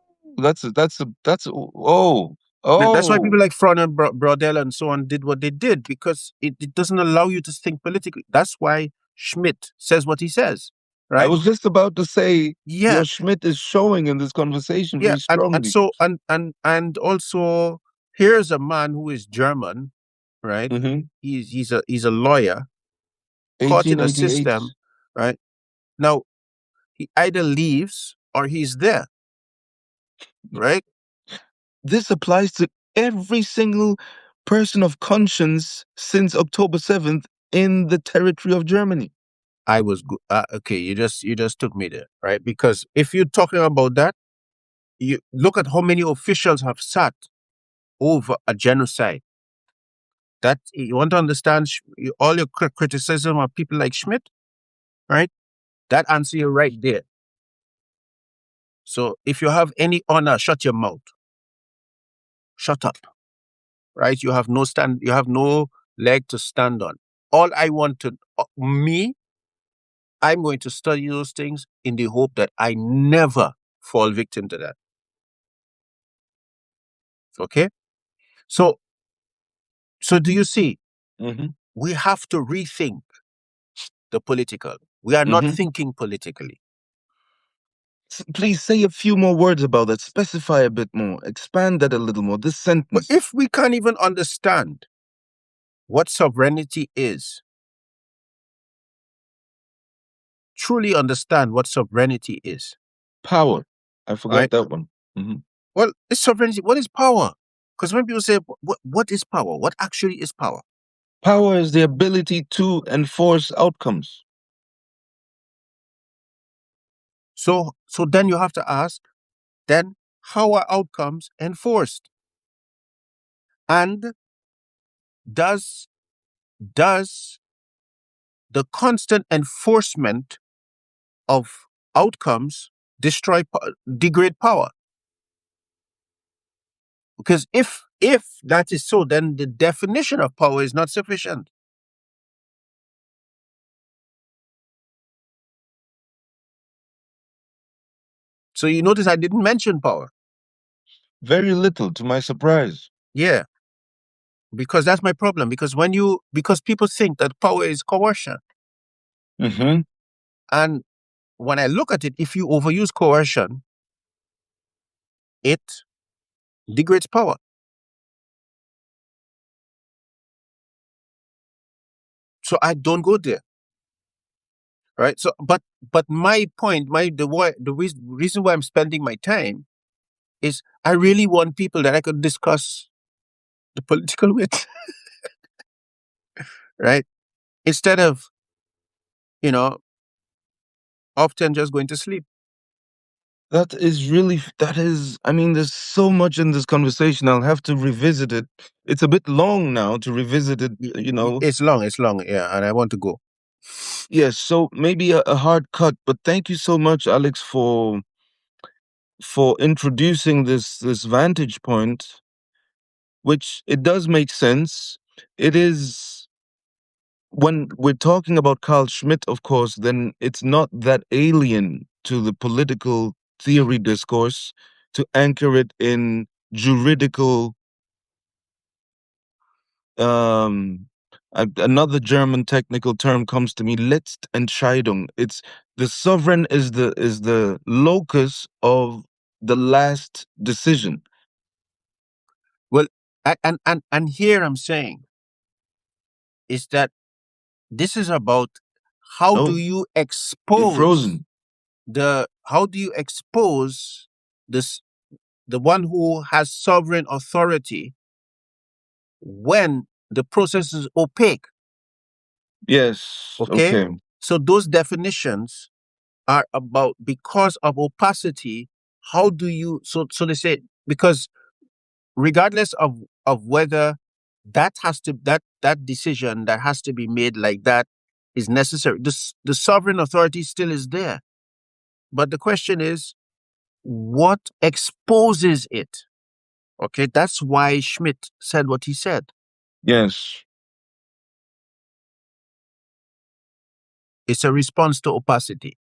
oh That's why people oh. like Fron and Brodel and so on did what they did, because it doesn't allow you to think politically. That's why Schmidt says what he says. I right? was just about to say Yeah, your Schmidt is showing in this conversation yeah, very and strongly. so and also here's a man who is German, right? Mm-hmm. He's a lawyer caught in a 1888. system, right? Now he either leaves or he's there, right? This applies to every single person of conscience since October 7th in the territory of Germany. Okay. You just took me there, right? Because if you're talking about that, you look at how many officials have sat over a genocide. That you want to understand all your criticism of people like Schmidt, right? That answer you right there. So if you have any honor, shut your mouth. Shut up, right? You have no stand. You have no leg to stand on. All I want to me, I'm going to study those things in the hope that I never fall victim to that. Okay. So do you see? Mm-hmm. We have to rethink the political. We are not Mm-hmm. thinking politically. Please say a few more words about that. Specify a bit more. Expand that a little more. This But sentence. if we can't even understand what sovereignty is, truly understand what sovereignty is, Power. I forgot right? that one. Mhm. Well, it's sovereignty. What is power? Because when people say, what is power? What actually is power? Power is the ability to enforce outcomes. So then you have to ask, then how are outcomes enforced? And does does the constant enforcement of outcomes degrade power? Because if that is so, then the definition of power is not sufficient. So you notice I didn't mention power. Very little, to my surprise. Yeah, because that's my problem. Because people think that power is coercion, Mm-hmm. and when I look at it, if you overuse coercion, it degrades power. So I don't go there, right? So, but my point, reason why I'm spending my time is I really want people that I could discuss the political with, right? Instead of you know often just going to sleep. That is, I mean, there's so much in this conversation. I'll have to revisit it. It's a bit long now to revisit it, It's long, yeah, and I want to go. Yes, so maybe a hard cut, but thank you so much, Alex, for introducing this vantage point, which it does make sense. It is when we're talking about Carl Schmitt, of course, then it's not that alien to the political theory discourse to anchor it in juridical um another German technical term comes to me, Letztentscheidung. It's the sovereign is the locus of the last decision. Well, and here I'm saying is that this is about how do Oh, you you're expose frozen. how do you expose this the one who has sovereign authority when the process is opaque. Yes, Okay, okay. so those definitions are about because of opacity. How do you so they say because regardless of whether that decision that has to be made like that is necessary, the sovereign authority still is there, but the question is what exposes it. Okay, that's why Schmidt said what he said. Yes. It's a response to opacity.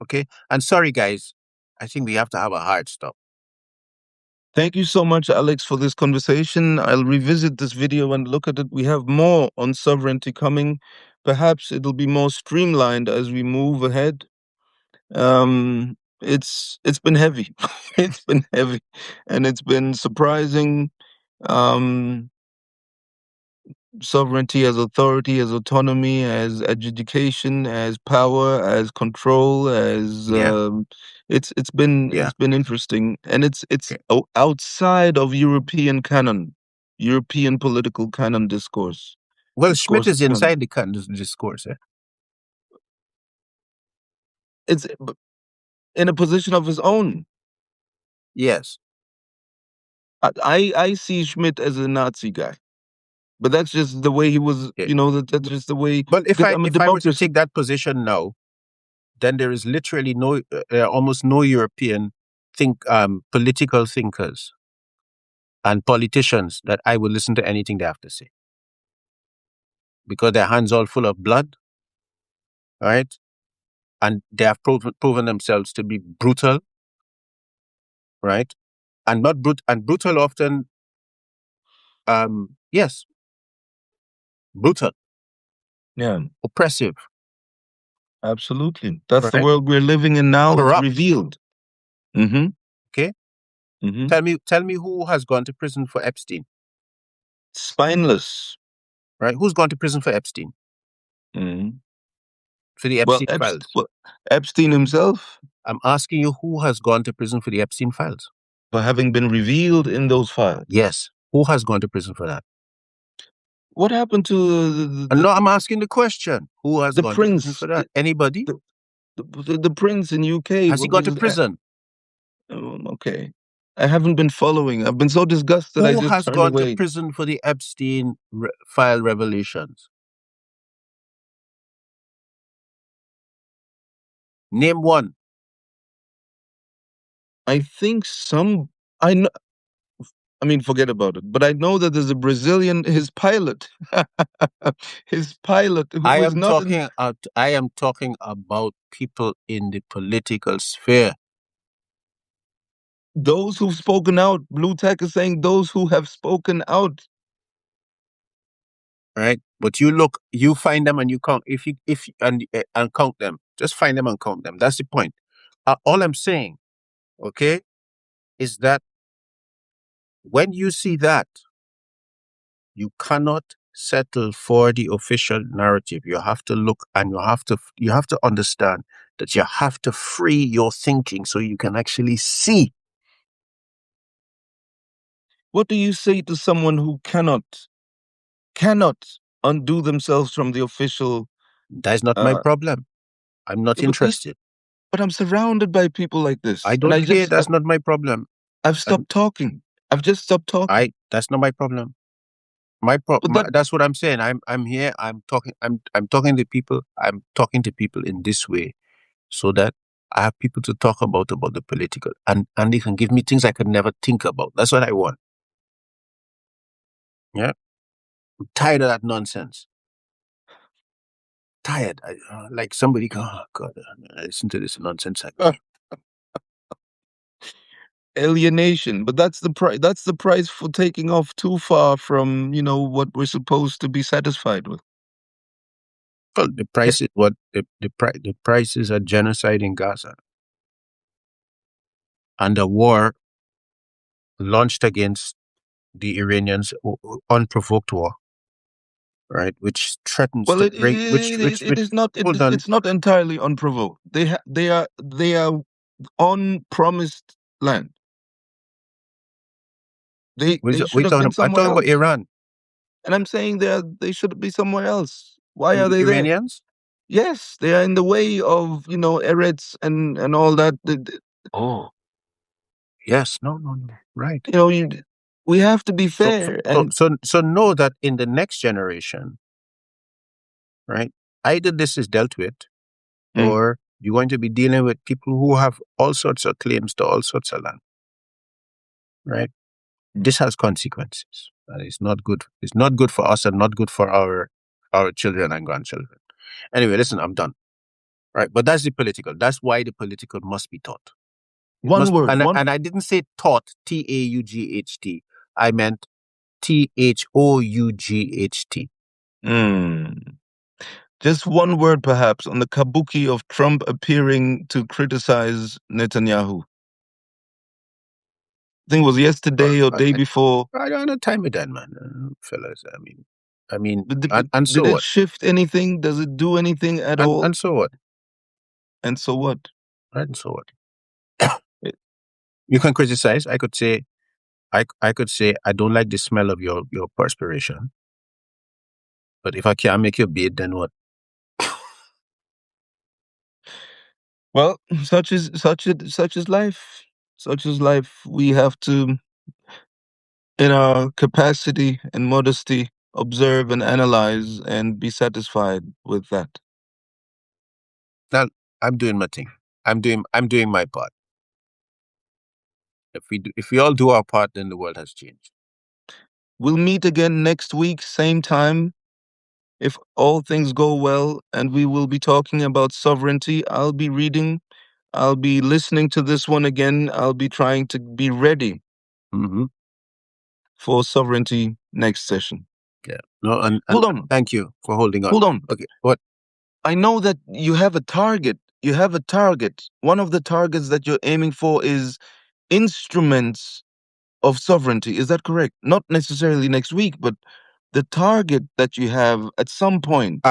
Okay, and sorry guys, I think we have to have a hard stop. Thank you so much, Alex, for this conversation. I'll revisit this video and look at it. We have more on sovereignty coming. Perhaps it'll be more streamlined as we move ahead. It's been heavy. It's been heavy, and it's been surprising. Um, Sovereignty as authority, as autonomy, as education, as power, as control, as Yeah, it's been yeah. interesting, and it's Okay. outside of European canon, European political canon Well, Schmidt discourse is of canon. inside the discourse. Eh? It's in a position of his own. Yes. I see Schmidt as a Nazi guy, but that's just the way he was. Okay. That's just the way. Well, Because I'm a if I were to democracy. take that position now, then there is literally almost no European political thinkers and politicians that I will listen to anything they have to say because their hands all full of blood, right? And they have proven themselves to be brutal, right? And not brutal often. Yes, brutal, Yeah, oppressive, absolutely. That's the right? world we're living in now. It's Corrupt. revealed. Mm-hmm. Okay. Mm-hmm. Tell me who has gone to prison for Epstein, Spineless. right? Who's gone to prison for Epstein? Mm-hmm. For the Well, Epstein files. Epstein himself, I'm asking you who has gone to prison for the Epstein files? for having been revealed in those files. Yes. Who has gone to prison for that? What happened to No, I'm asking the question. Who has the gone to prison prince? for that? Anybody? The, the prince in UK. Has he What gone was to his? prison? Okay, I haven't been following. I've been so disgusted. I Who just has turned gone to away. prison for the Epstein file revelations? Name one. I think some. I know. I mean, forget about it. But I know that there's a Brazilian. His pilot. His pilot who was not in. I am talking about people in the political sphere, Those who've spoken out. Blue Tech is saying those who have spoken out. right? But you find them and you count. And count them. Just find them and count them. That's the point. All I'm saying, okay, is that when you see that, you cannot settle for the official narrative. You have to look and you have to understand that you have to free your thinking so you can actually see. What do you say to someone who cannot undo themselves from the official? That's not my Uh, problem. I'm not yeah, but this. interested. But I'm surrounded by people like I this, and don't care. That's not my problem. I've And stopped talking. I've just stopped talking. that's not my problem. But that. That's what I'm saying. I'm here. I'm talking to people. I'm talking to people in this way so that I have people to talk about the political and they can give me things I could never think about. That's what I want. Yeah, I'm tired of that nonsense. Tired. Like somebody go, oh God, listen to this nonsense. Alienation, but that's the price. That's the price for taking off too far from what we're supposed to be satisfied with. Well, the Eh, price is what the price is a genocide in Gaza and a war launched against the Iranians, unprovoked war, right? Which threatens Well, to bring, it is not. hold on, It's not entirely unprovoked. They are on promised land. They should we have talking been about, I'm somewhere talking about else, Iran, and I'm saying they should be somewhere else. Why who, are the they there? Iranians? Yes, they are in the way of Eretz and all that. Oh, yes, no, right. You know, you, we have to be So, fair. And so know that in the next generation, right, either this is dealt with Mm. or you're going to be dealing with people who have all sorts of claims to all sorts of land, right? This has consequences. And it's not good. It's not good for us and not good for our children and grandchildren. Anyway, listen, I'm done. Right. But that's the political. That's why the political must be taught. One word. And I didn't say taught, Taught. I meant Thought. Mm. Just one word, perhaps, on the kabuki of Trump appearing to criticize Netanyahu. I think it was Well, yesterday or day before. I don't have time with that, man, fellas. But And did so it what? shift anything? Does it do anything at all? And so what? And so what? And so what? It- You can criticize. I could say I don't like the smell of your perspiration. But if I can't make you bathe, then what? Well, such is life. Such is life. We have to, in our capacity and modesty, observe and analyze and be satisfied with that. Now I'm doing my thing. I'm doing my part. If we all do our part, then the world has changed. We'll meet again next week, same time, if all things go well, and we will be talking about sovereignty. I'll be reading, I'll be listening to this one again. I'll be trying to be ready Mm-hmm. for sovereignty next session. Yeah. No, and Hold on, thank you for holding on. hold on. Okay. What? I know that you have a target. You have a target. One of the targets that you're aiming for is instruments of sovereignty. Is that correct? Not necessarily next week, but the target that you have at some point.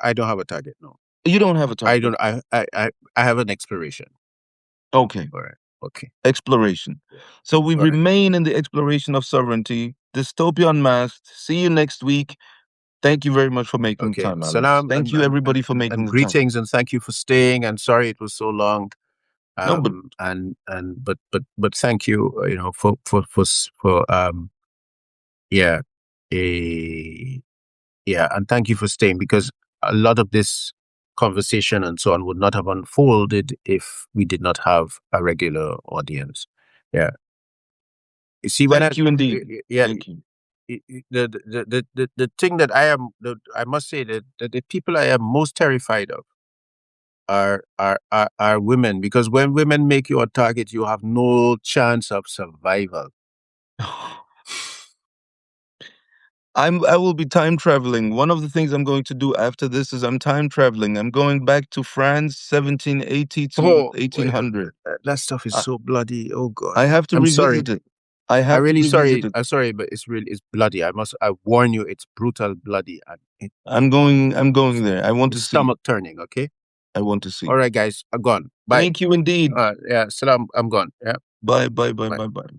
I don't have a target. No. You don't have a I target. don't. I have an exploration. Okay. All right. Okay. Exploration. So we All right. remain in the exploration of sovereignty. Dystopia Unmasked. See you next week. Thank you very much for making Okay. time, Alex. Salam Thank you, everybody, for making and the time. greetings and thank you for staying. And sorry it was so long. No, but But thank you. You know yeah yeah, and thank you for staying because a lot of this conversation and so on would not have unfolded if we did not have a regular audience. Yeah. You see, thank you indeed. yeah, Thank you. the thing that I must say that the people I am most terrified of are women because when women make you a target, you have no chance of survival. I will be time traveling. One of the things I'm going to do after this is I'm time traveling. I'm going back to France, 1780 to Oh, wait, 1800. that stuff is I, so bloody. Oh God, I have to I'm sorry. revisit it. I I'm have to really revisit sorry. it. I'm sorry, but it's bloody. I warn you, it's brutal, bloody, and I'm going there. I want to it's see. stomach turning. Okay. I want to see. All right, guys, I'm gone. Bye. Thank you indeed. Yeah, salam. I'm gone. Yeah. Bye, bye, bye, Bye. bye, bye.